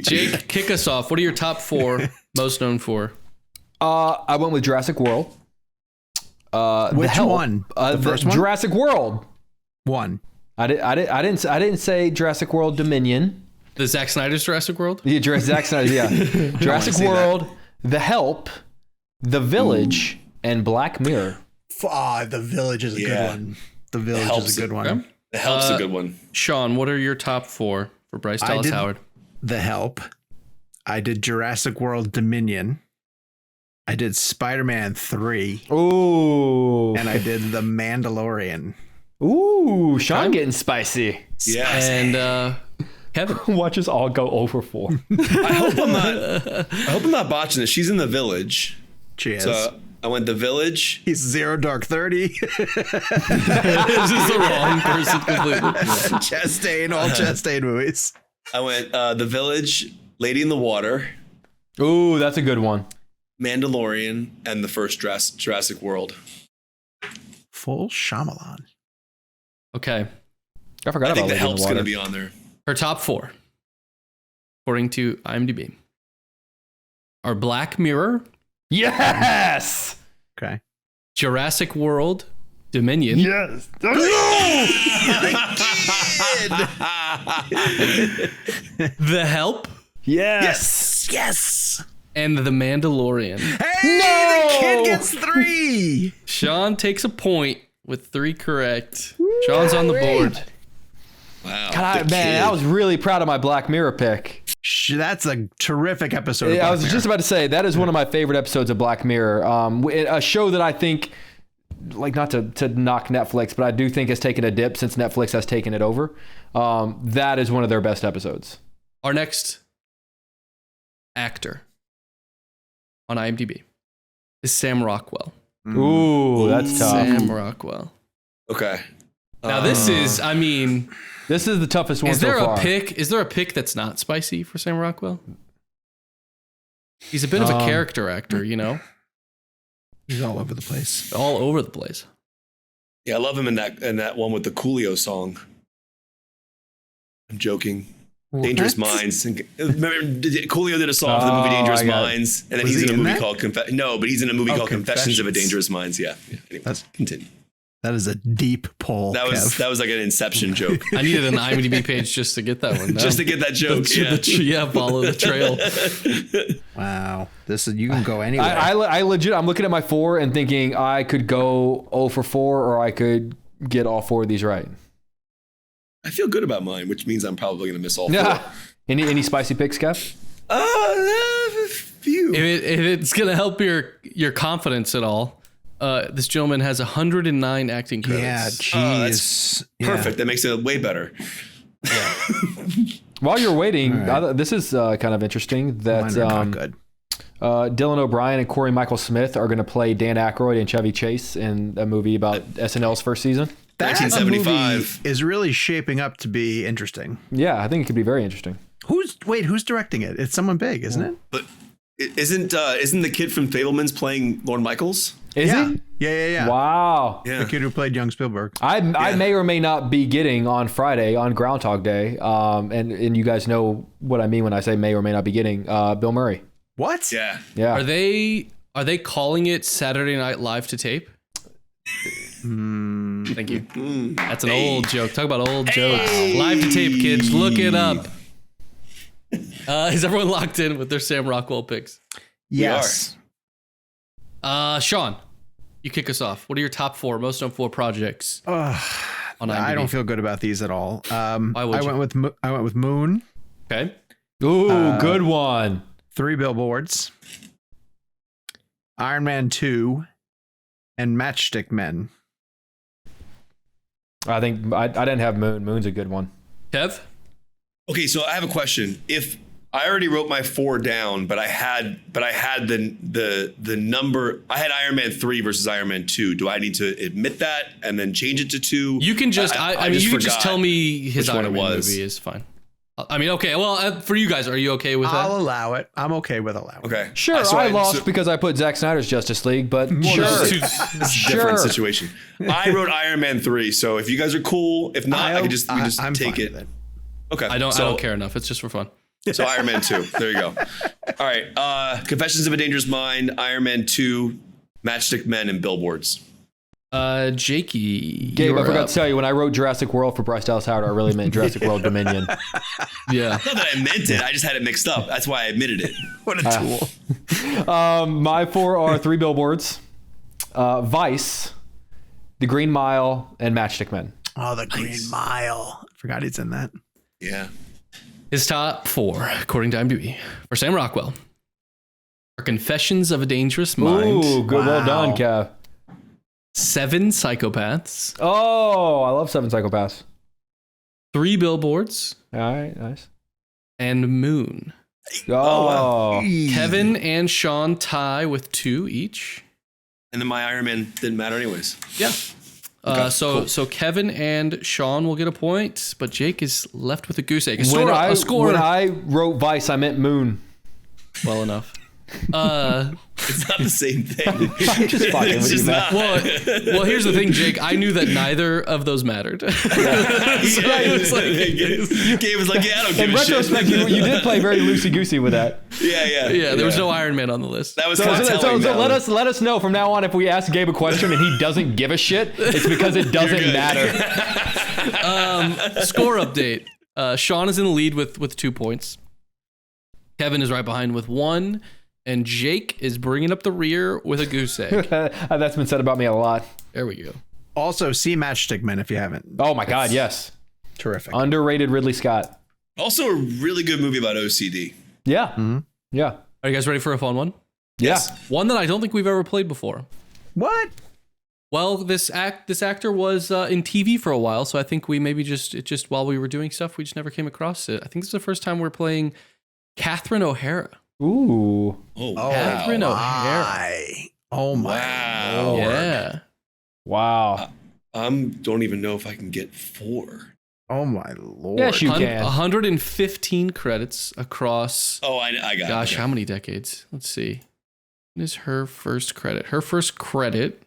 Speaker 4: Jake, kick us off. What are your top 4 most known for?
Speaker 3: I went with Jurassic World.
Speaker 1: Which one?
Speaker 3: The first one? Jurassic World
Speaker 1: 1.
Speaker 3: I didn't say Jurassic World Dominion.
Speaker 4: The Zack Snyder's Jurassic World?
Speaker 3: Yeah, Zack Snyder. Yeah, Jurassic World, The Help, The Village, and Black Mirror.
Speaker 1: The Village is a good one. The Village is a good one.
Speaker 2: The Help's a good one.
Speaker 4: Sean, what are your top 4 for Bryce Dallas Howard?
Speaker 1: The Help. I did Jurassic World Dominion. I did Spider-Man 3.
Speaker 3: Ooh.
Speaker 1: And I did The Mandalorian.
Speaker 3: Ooh, Sean getting spicy.
Speaker 2: Yes.
Speaker 4: And Kevin.
Speaker 3: Watch us all go over 4.
Speaker 2: I hope I'm not botching this. She's in The Village.
Speaker 1: Cheers.
Speaker 2: So I went The Village.
Speaker 1: He's Zero Dark 30.
Speaker 4: This is the wrong person completely.
Speaker 1: Chastain, all Chastain movies.
Speaker 2: I went The Village, Lady in the Water,
Speaker 3: Ooh, that's a good one.
Speaker 2: Mandalorian, and the first Jurassic World.
Speaker 1: Full Shyamalan.
Speaker 4: Okay.
Speaker 3: I forgot
Speaker 2: I
Speaker 3: about
Speaker 2: think The
Speaker 3: Lady in
Speaker 2: Help's
Speaker 3: Water.
Speaker 2: going to be on there.
Speaker 4: Her top 4, according to IMDb, are Black Mirror,
Speaker 3: Yes.
Speaker 1: Okay.
Speaker 4: Jurassic World Dominion,
Speaker 3: Yes.
Speaker 4: The Help,
Speaker 1: Yes.
Speaker 4: and The Mandalorian.
Speaker 1: Hey,
Speaker 3: No!
Speaker 1: the kid gets 3.
Speaker 4: Sean takes a point with 3 correct. Sean's on the board.
Speaker 2: Wow.
Speaker 3: God, man, I was really proud of my Black Mirror pick.
Speaker 1: That's a terrific episode.
Speaker 3: I was just about to say that is one of my favorite episodes of Black Mirror. A show that I think, like, not to knock Netflix, but I do think has taken a dip since Netflix has taken it over. That is one of their best episodes.
Speaker 4: Our next actor on IMDb is Sam Rockwell.
Speaker 3: Ooh, that's tough.
Speaker 4: Sam Rockwell.
Speaker 2: Okay.
Speaker 4: Now this is, I mean,
Speaker 3: This is the toughest one
Speaker 4: is there
Speaker 3: so far.
Speaker 4: a pick? Is there a pick that's not spicy for Sam Rockwell? He's a bit of a character actor, you know,
Speaker 1: He's all over the place.
Speaker 4: all over the place.
Speaker 2: Yeah, I love him in that one with the Coolio song. I'm joking. Dangerous Minds. Remember, Coolio did a song for the movie Dangerous Minds, and then
Speaker 1: Was
Speaker 2: he's
Speaker 1: he
Speaker 2: in a
Speaker 1: in
Speaker 2: movie
Speaker 1: that?
Speaker 2: called but he's in a movie called Confessions of a Dangerous Minds. Yeah. Anyway,
Speaker 1: That's-
Speaker 2: continue.
Speaker 1: That is a deep pull.
Speaker 2: That was like an Inception joke.
Speaker 4: I needed an IMDb page just to get that one.
Speaker 2: Just to get that joke.
Speaker 4: Follow the trail.
Speaker 1: Wow. You can go anywhere.
Speaker 3: I legit, I'm looking at my 4 and thinking I could go 0 for 4 or I could get all 4 of these right.
Speaker 2: I feel good about mine, which means I'm probably going to miss all 4.
Speaker 3: Yeah. Any spicy picks, Kev?
Speaker 2: A few.
Speaker 4: If it's gonna help your confidence at all, this gentleman has 109 acting
Speaker 1: yeah,
Speaker 4: credits.
Speaker 1: jeez.
Speaker 2: Perfect. That makes it way better.
Speaker 3: While you're waiting,
Speaker 1: right.
Speaker 3: this is kind of interesting that
Speaker 1: Mine are not good.
Speaker 3: Dylan O'Brien and Corey Michael Smith are going to play Dan Aykroyd and Chevy Chase in a movie about SNL's first season.
Speaker 1: That
Speaker 2: 1975
Speaker 1: movie is really shaping up to be interesting.
Speaker 3: Yeah, I think it could be very interesting.
Speaker 1: Who's directing it? It's someone big, isn't it?
Speaker 2: But isn't the kid from Fablemans playing Lorne Michaels?
Speaker 3: Is
Speaker 1: yeah.
Speaker 3: he?
Speaker 1: Yeah.
Speaker 3: Wow.
Speaker 2: Yeah.
Speaker 1: The kid who played young Spielberg.
Speaker 3: I may or may not be getting on Friday on Groundhog Day, and you guys know what I mean when I say may or may not be getting Bill Murray.
Speaker 1: What?
Speaker 2: Yeah.
Speaker 3: Yeah.
Speaker 4: Are they calling it Saturday Night Live to tape? And Thank you. That's an old joke. Talk about old jokes. Live to tape, kids. Look it up. Is everyone locked in with their Sam Rockwell picks?
Speaker 1: Yes.
Speaker 4: Sean, you kick us off. What are your top 4 most known for projects? On IMDb?
Speaker 1: I don't feel good about these at all.
Speaker 4: Why would you?
Speaker 1: I went with Moon,
Speaker 4: Okay.
Speaker 3: Ooh, good one.
Speaker 1: 3 Billboards, Iron Man 2, and Matchstick Men.
Speaker 3: I think I didn't have Moon. Moon's a good one.
Speaker 4: Kev?
Speaker 2: Okay, so I have a question. If I already wrote my 4 down, but I had the number. I had Iron Man 3 versus Iron Man 2. Do I need to admit that and then change it to 2?
Speaker 4: You can just. I mean, you can just tell me his
Speaker 2: which one
Speaker 4: Iron
Speaker 2: it
Speaker 4: Man
Speaker 2: was.
Speaker 4: movie is fine. I mean, okay. Well, for you guys, are you okay with that?
Speaker 1: I'll allow it. I'm okay with allowing it.
Speaker 2: Okay,
Speaker 3: Sure,
Speaker 2: So
Speaker 3: I lost because I put Zack Snyder's Justice League, but sure.
Speaker 2: different situation. I wrote Iron Man 3, so if you guys are cool, if not, I could just we just
Speaker 1: I'm
Speaker 2: take
Speaker 1: fine
Speaker 2: it.
Speaker 1: with it.
Speaker 2: Okay,
Speaker 4: I don't
Speaker 2: So,
Speaker 4: care enough. It's just for fun.
Speaker 2: So Iron Man 2. There you go. All right. Confessions of a Dangerous Mind, Iron Man 2, Matchstick Men, and Billboards.
Speaker 4: Jakey.
Speaker 3: Gabe, I
Speaker 4: you're
Speaker 3: forgot
Speaker 4: up.
Speaker 3: to tell you, when I wrote Jurassic World for Bryce Dallas Howard, I really meant Jurassic World Dominion.
Speaker 4: Yeah.
Speaker 2: Not that I meant it. I just had it mixed up. That's why I admitted it.
Speaker 1: What a tool.
Speaker 3: My 4 are 3 Billboards, Vice, The Green Mile, and Matchstick Men.
Speaker 1: Oh, the Green Mile. Forgot he's in that.
Speaker 2: Yeah.
Speaker 4: His top 4, according to IMDb, for Sam Rockwell, are Confessions of a Dangerous Mind,
Speaker 3: Ooh, good. Well done,
Speaker 1: Wow.
Speaker 3: Kev.
Speaker 4: 7 Psychopaths,
Speaker 3: Oh, I love 7 Psychopaths.
Speaker 4: 3 Billboards,
Speaker 3: All right, nice.
Speaker 4: and Moon.
Speaker 3: Oh,
Speaker 4: Kevin and Sean tie with 2 each.
Speaker 2: And then my Iron Man didn't matter anyways.
Speaker 4: Yeah. So Kevin and Sean will get a point, but Jake is left with a goose egg.
Speaker 3: when
Speaker 4: Score.
Speaker 3: I wrote Vice, I meant Moon.
Speaker 4: Well enough.
Speaker 2: It's not the same thing.
Speaker 3: I'm just fucking
Speaker 2: It's
Speaker 3: with you,
Speaker 2: just
Speaker 3: man.
Speaker 2: not.
Speaker 4: Well, here's the thing, Jake. I knew that neither of those mattered.
Speaker 2: Gabe was like, yeah, I don't give
Speaker 3: In
Speaker 2: a shit.
Speaker 3: retrospect, you did play very loosey-goosey with that.
Speaker 2: Yeah.
Speaker 4: There was no Iron Man on the list.
Speaker 2: That was
Speaker 3: So,
Speaker 2: kind of telling.
Speaker 3: so let us know from now on, if we ask Gabe a question and he doesn't give a shit, it's because it doesn't
Speaker 2: good.
Speaker 3: matter.
Speaker 4: Score update. Sean is in the lead with 2 points. Kevin is right behind with 1. And Jake is bringing up the rear with a goose egg.
Speaker 3: That's been said about me a lot.
Speaker 4: There we go.
Speaker 1: Also, see Matchstick Men if you haven't.
Speaker 3: Oh my God, yes.
Speaker 1: Terrific.
Speaker 3: Underrated Ridley Scott.
Speaker 2: Also, a really good movie about OCD.
Speaker 3: Yeah. Yeah.
Speaker 4: Are you guys ready for a fun one?
Speaker 3: Yeah.
Speaker 4: One that I don't think we've ever played before.
Speaker 1: What?
Speaker 4: Well, this actor was in TV for a while, so I think we maybe just while we were doing stuff, we just never came across it. I think this is the first time we're playing Catherine O'Hara.
Speaker 3: Ooh.
Speaker 2: Oh,
Speaker 4: Catherine O'Hara.
Speaker 1: Oh my.
Speaker 2: Wow.
Speaker 1: Lord.
Speaker 4: Yeah.
Speaker 3: Wow.
Speaker 2: Don't even know if I can get 4.
Speaker 1: Oh my Lord.
Speaker 3: Yes, you can.
Speaker 4: 115 credits across.
Speaker 2: Oh, I got
Speaker 4: Gosh,
Speaker 2: it.
Speaker 4: how many decades? Let's see. When is her first credit? Her first credit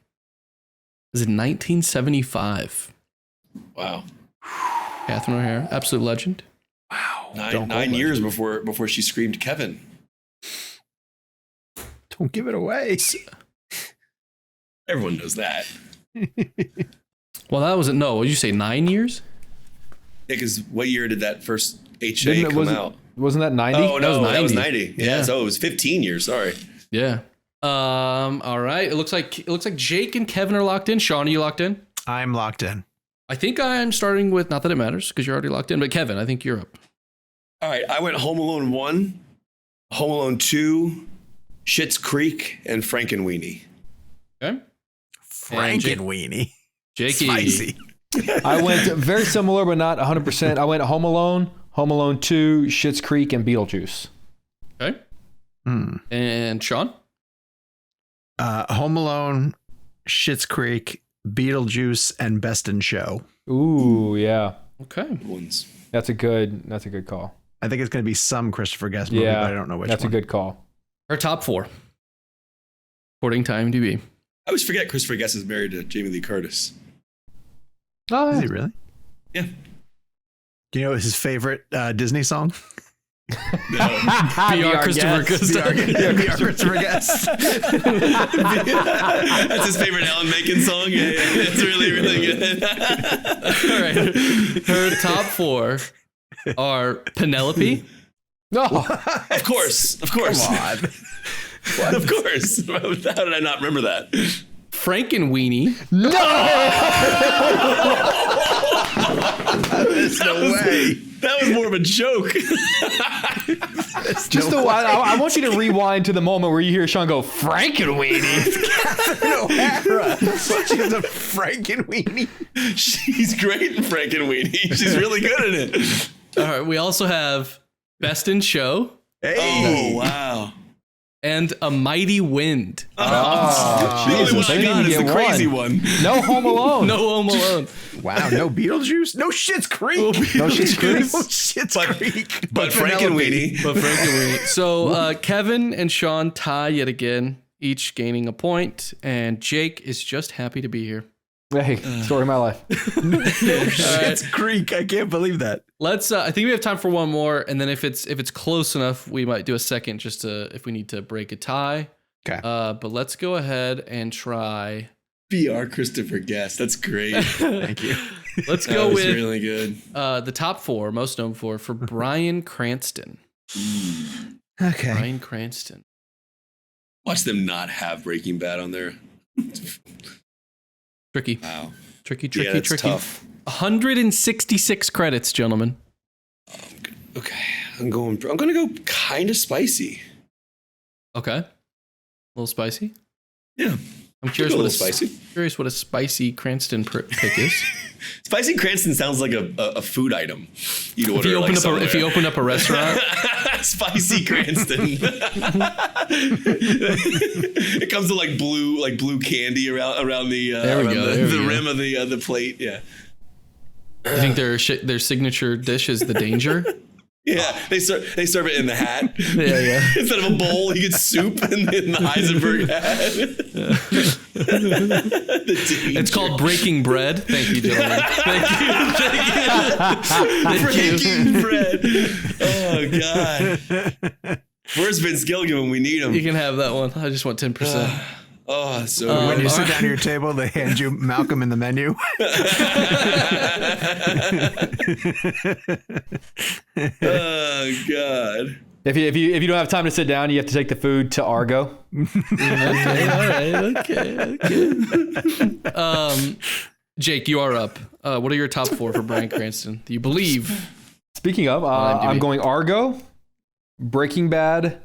Speaker 4: is in 1975.
Speaker 2: Wow.
Speaker 4: Catherine O'Hara, absolute legend.
Speaker 1: Wow.
Speaker 2: Nine years before she screamed Kevin.
Speaker 1: Don't give it away.
Speaker 2: Everyone knows that.
Speaker 4: Well, that wasn't. No, what did you say? 9 years?
Speaker 2: Yeah, because what year did that first HA come out?
Speaker 3: Wasn't that 90?
Speaker 2: Oh no,
Speaker 4: was
Speaker 2: that was
Speaker 4: 90.
Speaker 2: 90. Yeah, so it was 15 years. Sorry.
Speaker 4: Yeah. All right. It looks like Jake and Kevin are locked in. Sean, are you locked in?
Speaker 1: I'm locked in.
Speaker 4: I think I'm starting with, not that it matters because you're already locked in, but Kevin, I think you're up.
Speaker 2: All right, I went Home Alone 1, Home Alone 2, Schitt's Creek, and Frankenweenie.
Speaker 4: Okay.
Speaker 1: Frankenweenie.
Speaker 4: Jakey.
Speaker 1: Spicy.
Speaker 3: I went very similar, but not 100%. I went Home Alone, Home Alone 2, Schitt's Creek, and Beetlejuice.
Speaker 4: Okay. And Sean?
Speaker 1: Home Alone, Schitt's Creek, Beetlejuice, and Best in Show.
Speaker 3: Ooh, yeah.
Speaker 4: Okay.
Speaker 2: Good ones.
Speaker 3: That's a good call.
Speaker 1: I think it's going to be some Christopher Guest movie,
Speaker 3: Yeah,
Speaker 1: but I don't know which
Speaker 3: that's
Speaker 1: one.
Speaker 3: a good call.
Speaker 4: Her top 4, according to IMDb.
Speaker 2: I always forget Christopher Guest is married to Jamie Lee Curtis.
Speaker 3: Oh,
Speaker 1: Is
Speaker 3: yeah.
Speaker 1: he really?
Speaker 2: Yeah.
Speaker 1: Do you know his favorite Disney song?
Speaker 4: BR Christopher Guest.
Speaker 1: BR Christopher Guest.
Speaker 2: That's his favorite Alan Menken song. Yeah, it's really, really good.
Speaker 4: All right. Her top 4 are Penelope.
Speaker 3: No.
Speaker 2: Of course.
Speaker 1: Come on.
Speaker 2: Of course. How did I not remember that?
Speaker 4: Frankenweenie.
Speaker 1: There's no way.
Speaker 2: That was more of a joke.
Speaker 3: I want you to rewind to the moment where you hear Sean go, Frankenweenie.
Speaker 1: O'Hara. She's a Frankenweenie.
Speaker 2: She's great in Frankenweenie. She's really good at it.
Speaker 4: All right. We also have Best in Show
Speaker 2: Oh, wow.
Speaker 4: and A Mighty Wind.
Speaker 2: The only one
Speaker 3: Jesus,
Speaker 2: I
Speaker 3: they
Speaker 2: got
Speaker 3: didn't
Speaker 2: is the
Speaker 3: get
Speaker 2: crazy
Speaker 3: one.
Speaker 2: one.
Speaker 3: No Home Alone.
Speaker 4: No Home Alone.
Speaker 1: Wow, no Beetlejuice? No Schitt's Creek.
Speaker 3: No Schitt's Creek.
Speaker 1: No Schitt's Creek.
Speaker 2: But Frankenweenie.
Speaker 4: But Frankenweenie. So Kevin and Sean tie yet again, each gaining a point, and Jake is just happy to be here.
Speaker 3: Hey, story of my life.
Speaker 1: Schitt's Creek. I can't believe that.
Speaker 4: Let's. I think we have time for one more, and then if it's close enough, we might do a second just to if we need to break a tie.
Speaker 1: Okay.
Speaker 4: But let's go ahead and try.
Speaker 2: BR Christopher Guest. That's great.
Speaker 1: Thank you.
Speaker 4: Let's
Speaker 2: That
Speaker 4: go
Speaker 2: was
Speaker 4: with
Speaker 2: really good.
Speaker 4: the top 4, most known for Bryan Cranston.
Speaker 1: Okay.
Speaker 4: Bryan Cranston.
Speaker 2: Watch them not have Breaking Bad on there.
Speaker 4: Tricky.
Speaker 2: Wow.
Speaker 4: Tricky.
Speaker 2: Yeah, that's tough.
Speaker 4: 166 credits, gentlemen.
Speaker 2: Okay. I'm going to go kind of spicy.
Speaker 4: Okay. A little spicy.
Speaker 2: Yeah.
Speaker 4: I'm curious
Speaker 2: a
Speaker 4: what
Speaker 2: little spicy.
Speaker 4: Curious what a spicy Cranston pick is.
Speaker 2: Spicy Cranston sounds like a food item. You'd order
Speaker 4: If you open
Speaker 2: like
Speaker 4: if you open up a restaurant,
Speaker 2: Spicy Cranston. It comes with like blue candy around the the rim of the plate. Yeah.
Speaker 4: I think their signature dish is the Danger.
Speaker 2: Yeah, they serve it in the hat.
Speaker 4: Yeah.
Speaker 2: Instead of a bowl, you get soup in the Heisenberg hat. The Danger.
Speaker 4: It's called Breaking Bread. Thank you, gentlemen. Thank you.
Speaker 2: Breaking Bread. Oh God. Where's Vince Gilligan when we need him?
Speaker 4: You can have that one. I just want 10%.
Speaker 2: Oh, so
Speaker 1: When you sit down at your table, they hand you Malcolm in the menu.
Speaker 2: Oh God.
Speaker 3: If you don't have time to sit down, you have to take the food to Argo.
Speaker 4: Okay. Jake, you are up. What are your top 4 for Bryan Cranston? Do you believe?
Speaker 3: Speaking of, I'm going Argo, Breaking Bad,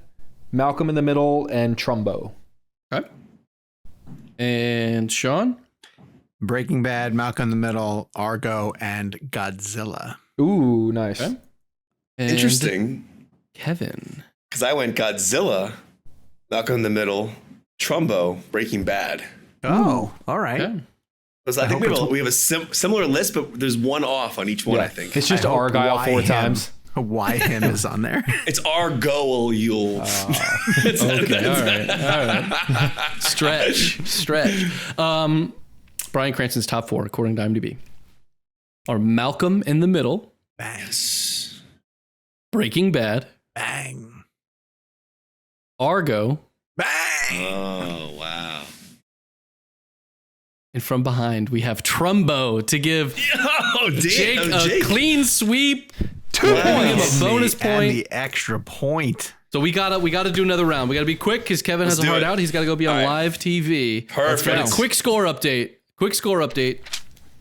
Speaker 3: Malcolm in the Middle, and Trumbo.
Speaker 4: Okay. And Sean?
Speaker 1: Breaking Bad, Malcolm in the Middle, Argo, and Godzilla.
Speaker 3: Ooh, nice.
Speaker 4: Okay. And
Speaker 2: Interesting.
Speaker 4: Kevin.
Speaker 2: Because I went Godzilla, Malcolm in the Middle, Trumbo, Breaking Bad.
Speaker 1: Oh, all right.
Speaker 4: Okay.
Speaker 2: Because I think we have a similar list, but there's one off on each one. I think
Speaker 3: It's just
Speaker 1: I hope
Speaker 3: Argyle
Speaker 1: why
Speaker 3: 4
Speaker 1: him.
Speaker 3: times.
Speaker 1: Why him is on there.
Speaker 2: it's Argylle.
Speaker 4: Okay. All right. Stretch. Bryan Cranston's top 4, according to IMDb, are Malcolm in the Middle,
Speaker 1: Bang.
Speaker 4: Breaking Bad,
Speaker 1: Bang.
Speaker 4: Argo,
Speaker 1: Bang.
Speaker 2: Oh wow!
Speaker 4: and from behind we have Trumbo to give
Speaker 2: Oh damn,
Speaker 4: Jake a
Speaker 2: Jake.
Speaker 4: clean sweep. 2 points. Give him a bonus
Speaker 1: And
Speaker 4: point.
Speaker 1: the extra point.
Speaker 4: So we gotta do another round. We gotta be quick because Kevin has a
Speaker 2: do
Speaker 4: hard
Speaker 2: it.
Speaker 4: out. He's gotta go be on
Speaker 2: All right.
Speaker 4: live TV.
Speaker 2: Perfect.
Speaker 4: Now, quick score update.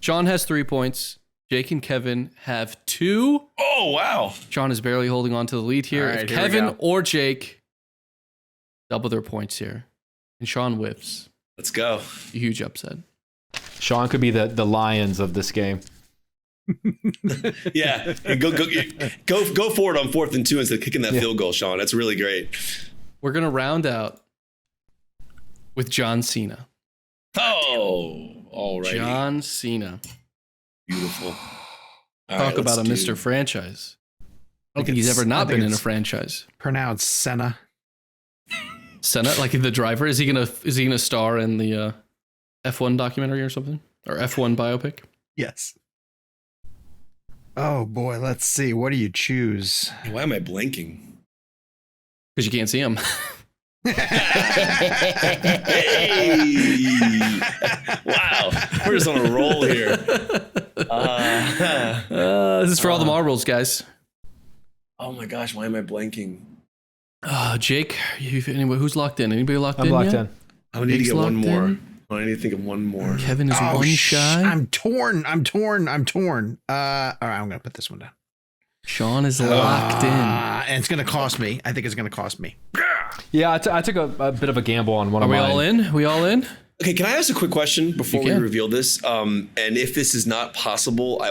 Speaker 4: Sean has 3 points. Jake and Kevin have 2.
Speaker 2: Oh wow!
Speaker 4: Sean is barely holding on to the lead here.
Speaker 1: All right,
Speaker 4: If
Speaker 1: here we
Speaker 4: Kevin
Speaker 1: go.
Speaker 4: or Jake double their points here, and Sean whips,
Speaker 2: Let's go.
Speaker 4: a huge upset.
Speaker 3: Sean could be the Lions of this game.
Speaker 2: Yeah, go for it on 4th and 2 instead of kicking that field goal, Sean. That's really great.
Speaker 4: We're gonna round out with John Cena.
Speaker 2: Oh, all right.
Speaker 4: John Cena.
Speaker 2: Beautiful. All
Speaker 4: Talk
Speaker 2: right,
Speaker 4: about a
Speaker 2: let's do-
Speaker 4: Mr. Franchise. I don't think he's ever not been in a franchise.
Speaker 1: Pronounced Senna.
Speaker 4: Senna, like the driver, is he gonna star in the F1 documentary or something, or F1 biopic?
Speaker 1: Yes. Oh boy, let's see. What do you choose?
Speaker 2: Why am I blanking?
Speaker 4: Because you can't see him.
Speaker 2: Hey! Wow, we're just on a roll here.
Speaker 4: This is for all the marbles, guys.
Speaker 2: Oh my gosh, why am I blanking?
Speaker 4: Jake, who's locked in? Anybody locked in?
Speaker 3: I'm locked
Speaker 4: yet?
Speaker 3: in.
Speaker 2: I need to
Speaker 4: Jake's
Speaker 2: get one
Speaker 4: locked
Speaker 2: more.
Speaker 4: in.
Speaker 2: I need to think of one more.
Speaker 4: Kevin is one shy.
Speaker 1: I'm torn. All right, I'm gonna put this one down.
Speaker 4: Sean is locked in.
Speaker 1: And it's gonna cost me. I think it's gonna cost me.
Speaker 3: Yeah, I took a bit of a gamble on one
Speaker 4: Are
Speaker 3: of
Speaker 4: we
Speaker 3: mine.
Speaker 4: all in? We all in?
Speaker 2: Okay, can I ask a quick question before
Speaker 4: You
Speaker 2: we
Speaker 4: can.
Speaker 2: reveal this? And if this is not possible, I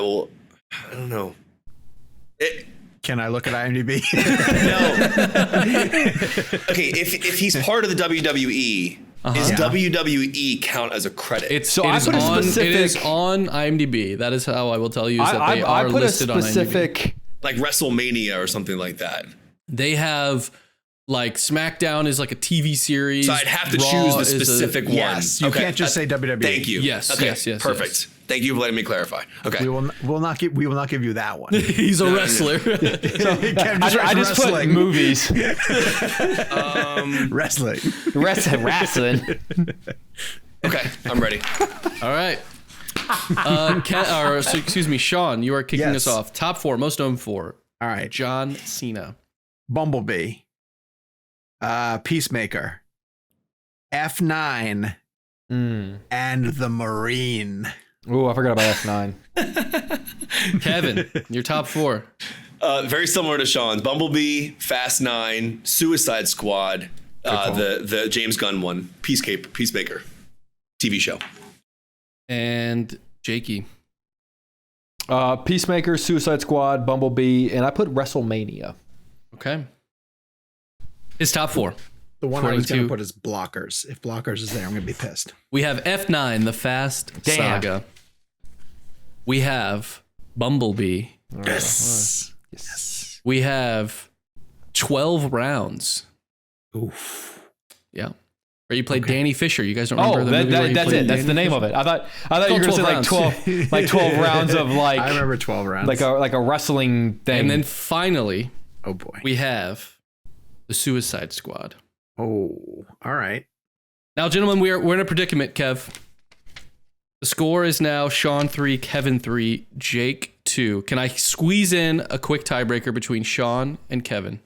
Speaker 2: don't know.
Speaker 1: Can I look at IMDb?
Speaker 2: No. Okay, if he's part of the WWE, does
Speaker 1: Yeah.
Speaker 2: WWE count as a credit?
Speaker 4: It is
Speaker 3: I put a
Speaker 4: on
Speaker 3: specific-
Speaker 4: IMDb. That is how I will tell you is that they are
Speaker 3: I put a
Speaker 4: listed on IMDb.
Speaker 3: specific.
Speaker 2: like WrestleMania or something like that.
Speaker 4: They have like SmackDown is like a TV series.
Speaker 2: So I'd have to
Speaker 4: Raw
Speaker 2: choose the
Speaker 4: is a-
Speaker 2: specific one.
Speaker 1: Yes, you can't just say WWE.
Speaker 2: Thank you.
Speaker 4: Yes,
Speaker 2: Okay,
Speaker 4: yes,
Speaker 2: perfect.
Speaker 4: yes.
Speaker 2: Thank you for letting me clarify. Okay.
Speaker 1: We will not give you that one.
Speaker 4: He's a wrestler.
Speaker 1: Kev
Speaker 3: I just put
Speaker 1: wrestling.
Speaker 3: movies.
Speaker 1: Wrestling.
Speaker 3: Wrestling.
Speaker 2: Okay, I'm ready.
Speaker 4: All right. Excuse me, Sean, you are kicking
Speaker 1: Yes.
Speaker 4: us off. Top 4, most known for.
Speaker 1: All right.
Speaker 4: John Cena.
Speaker 1: Bumblebee. Peacemaker. F9 and the Marine.
Speaker 3: Ooh, I forgot about F9.
Speaker 4: Kevin, your top 4.
Speaker 2: Very similar to Sean's. Bumblebee, Fast 9, Suicide Squad, the James Gunn one, Peacemaker, TV show.
Speaker 4: And Jakey.
Speaker 3: Peacemaker, Suicide Squad, Bumblebee, and I put WrestleMania.
Speaker 4: Okay. His top 4.
Speaker 1: The one I
Speaker 4: According
Speaker 1: was going
Speaker 4: to-
Speaker 1: to put is Blockers. If Blockers is there, I'm going to be pissed.
Speaker 4: We have F9, the Fast
Speaker 3: Damn.
Speaker 4: Saga. We have Bumblebee.
Speaker 1: Yes.
Speaker 4: We have 12 Rounds.
Speaker 1: Oof.
Speaker 4: Yeah. Where you played Danny Fisher. You guys don't remember
Speaker 3: Oh,
Speaker 4: the movie where he
Speaker 3: that's
Speaker 4: played
Speaker 3: it. That's
Speaker 4: Danny
Speaker 3: the name
Speaker 4: Fisher?
Speaker 3: of it. I thought you were going to say like 12 rounds of like
Speaker 1: I remember 12 rounds.
Speaker 3: like a wrestling thing.
Speaker 4: And then finally,
Speaker 1: oh boy.
Speaker 4: we have the Suicide Squad.
Speaker 1: Oh, all right.
Speaker 4: Now, gentlemen, we're in a predicament, Kev. The score is now Sean 3, Kevin 3, Jake 2. Can I squeeze in a quick tiebreaker between Sean and Kevin?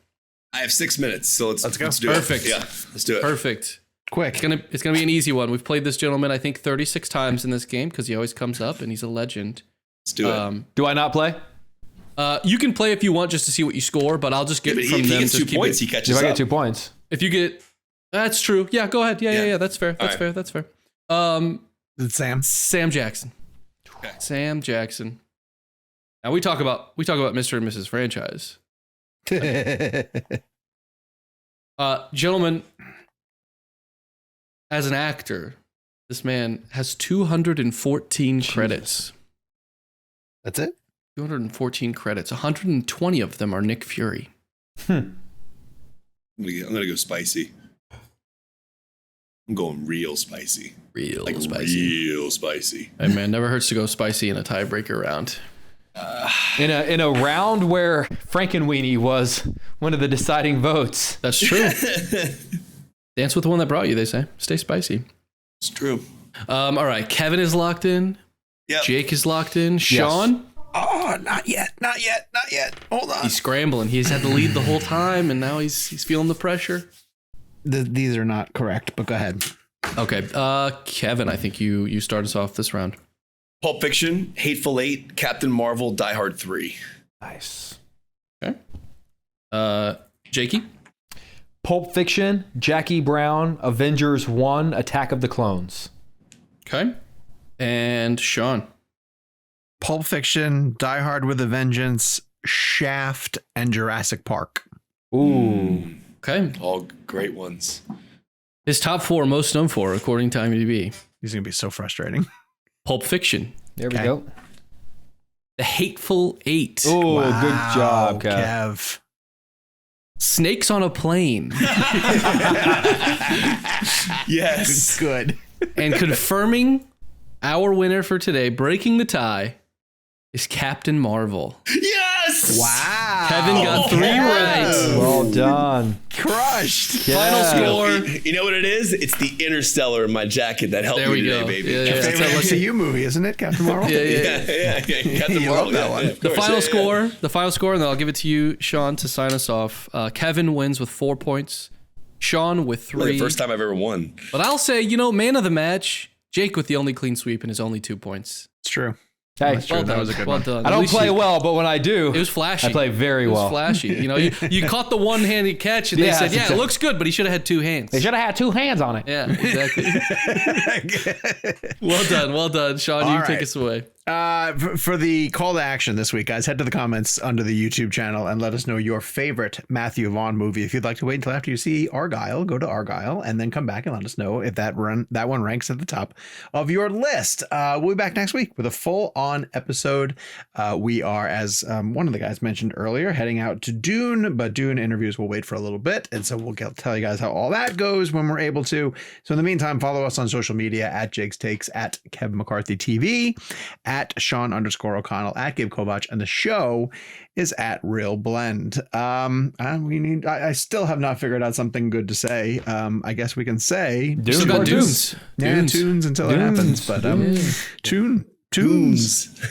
Speaker 2: I have 6 minutes, so let's
Speaker 1: go.
Speaker 2: do
Speaker 4: Perfect.
Speaker 2: it. Yeah, let's do it.
Speaker 4: Perfect.
Speaker 1: Quick.
Speaker 4: It's gonna be an easy one. We've played this gentleman, I think, 36 times in this game because he always comes up and he's a legend.
Speaker 2: Let's do it.
Speaker 3: Do I not play?
Speaker 4: You can play if you want just to see what you score, but I'll just get
Speaker 2: But
Speaker 4: from
Speaker 2: if he
Speaker 4: them
Speaker 2: gets
Speaker 4: to
Speaker 2: 2
Speaker 4: keep
Speaker 2: points,
Speaker 4: it.
Speaker 2: he catches
Speaker 3: If I
Speaker 2: up.
Speaker 3: get 2 points.
Speaker 4: If you get, that's true. Yeah, go ahead. Yeah.
Speaker 2: Yeah.
Speaker 4: That's fair. That's
Speaker 2: All
Speaker 4: fair.
Speaker 2: right.
Speaker 4: That's fair.
Speaker 1: Is it Sam?
Speaker 4: Sam Jackson.
Speaker 2: Okay.
Speaker 4: Sam Jackson. Now we talk about Mr. and Mrs. Franchise. Gentlemen, as an actor, this man has 214 credits.
Speaker 1: That's it?
Speaker 4: 214 credits. 120 of them are Nick Fury.
Speaker 2: I'm gonna go spicy. I'm going real spicy.
Speaker 4: Real
Speaker 2: Like
Speaker 4: spicy.
Speaker 2: real spicy.
Speaker 4: Hey man, never hurts to go spicy in a tiebreaker round.
Speaker 3: In a round where Frankenweenie was one of the deciding votes.
Speaker 4: That's true. Dance with the one that brought you, they say. Stay spicy.
Speaker 2: It's true.
Speaker 4: All right, Kevin is locked in.
Speaker 2: Yep.
Speaker 4: Jake is locked in. Sean,
Speaker 1: Oh, not yet. Hold on.
Speaker 4: he's scrambling. He's had the lead the whole time, and now he's feeling the pressure.
Speaker 1: These are not correct, but go ahead.
Speaker 4: Okay, Kevin, I think you start us off this round.
Speaker 2: Pulp Fiction, Hateful Eight, Captain Marvel, Die Hard 3.
Speaker 3: Nice.
Speaker 4: Okay. Jakey,
Speaker 3: Pulp Fiction, Jackie Brown, Avengers 1, Attack of the Clones.
Speaker 4: okay, and Sean.
Speaker 1: Pulp Fiction, Die Hard with a Vengeance, Shaft, and Jurassic Park.
Speaker 3: Ooh.
Speaker 4: Okay,
Speaker 2: All great ones.
Speaker 4: his top 4 most known for, according to IMDb.
Speaker 1: These are going to be so frustrating.
Speaker 4: Pulp Fiction,
Speaker 3: There we
Speaker 1: Okay.
Speaker 3: go.
Speaker 4: The Hateful Eight,
Speaker 3: Oh,
Speaker 1: Wow,
Speaker 3: good job, Kev.
Speaker 1: Kev.
Speaker 4: Snakes on a Plane,
Speaker 2: Yes.
Speaker 1: Good.
Speaker 4: and confirming our winner for today, breaking the tie, is Captain Marvel.
Speaker 2: Yes!
Speaker 1: Wow.
Speaker 4: Kevin got 3 right.
Speaker 3: Well done.
Speaker 1: Crushed.
Speaker 4: Final score.
Speaker 2: You know what it is? It's the Interstellar in my jacket that helped
Speaker 4: There
Speaker 2: me
Speaker 4: we
Speaker 2: today,
Speaker 4: go.
Speaker 2: baby.
Speaker 4: Yeah, yeah.
Speaker 1: Favorite MCU movie, isn't it, Captain Marvel?
Speaker 4: Yeah.
Speaker 2: Captain
Speaker 1: You
Speaker 2: Marvel,
Speaker 1: love that one.
Speaker 2: of
Speaker 4: The
Speaker 2: course,
Speaker 4: final
Speaker 2: yeah.
Speaker 4: score, and then I'll give it to you, Sean, to sign us off. Kevin wins with 4 points. Sean with 3.
Speaker 2: The first time I've ever won.
Speaker 4: But I'll say, man of the match, Jake with the only clean sweep and his only 2 points.
Speaker 1: It's true.
Speaker 3: Hey,
Speaker 1: That's true.
Speaker 4: Well
Speaker 1: That
Speaker 4: done.
Speaker 1: was a good
Speaker 4: well
Speaker 1: one.
Speaker 4: done.
Speaker 3: I
Speaker 4: At
Speaker 3: don't
Speaker 4: least
Speaker 3: play
Speaker 4: you-
Speaker 3: well, but when I do,
Speaker 4: It was flashy.
Speaker 3: I play very
Speaker 4: It was
Speaker 3: well.
Speaker 4: flashy. You caught the one-handed catch, and they
Speaker 3: Yeah,
Speaker 4: said,
Speaker 3: that's
Speaker 4: it looks good, but he should have had 2 hands.
Speaker 3: They should have had 2 hands on it.
Speaker 4: Yeah, exactly. Well done, Sean.
Speaker 1: All
Speaker 4: You take
Speaker 1: right.
Speaker 4: us away.
Speaker 1: For the call to action this week, guys, head to the comments under the YouTube channel and let us know your favorite Matthew Vaughn movie. If you'd like to wait until after you see Argylle, go to Argylle and then come back and let us know if that one ranks at the top of your list. We'll be back next week with a full-on episode. We are, as one of the guys mentioned earlier, heading out to Dune, but Dune interviews will wait for a little bit, and so we'll tell you guys how all that goes when we're able to. So in the meantime, follow us on social media at Jake's Takes, at Kev McCarthy TV, at Sean_O'Connell, at Gabe Kovach, and the show is at ReelBlend. I still have not figured out something good to say. I guess we can say
Speaker 3: Dunes.
Speaker 4: Still got
Speaker 3: Dunes.
Speaker 4: Dunes.
Speaker 1: Yeah, tunes until it happens. But tunes.
Speaker 2: Tunes.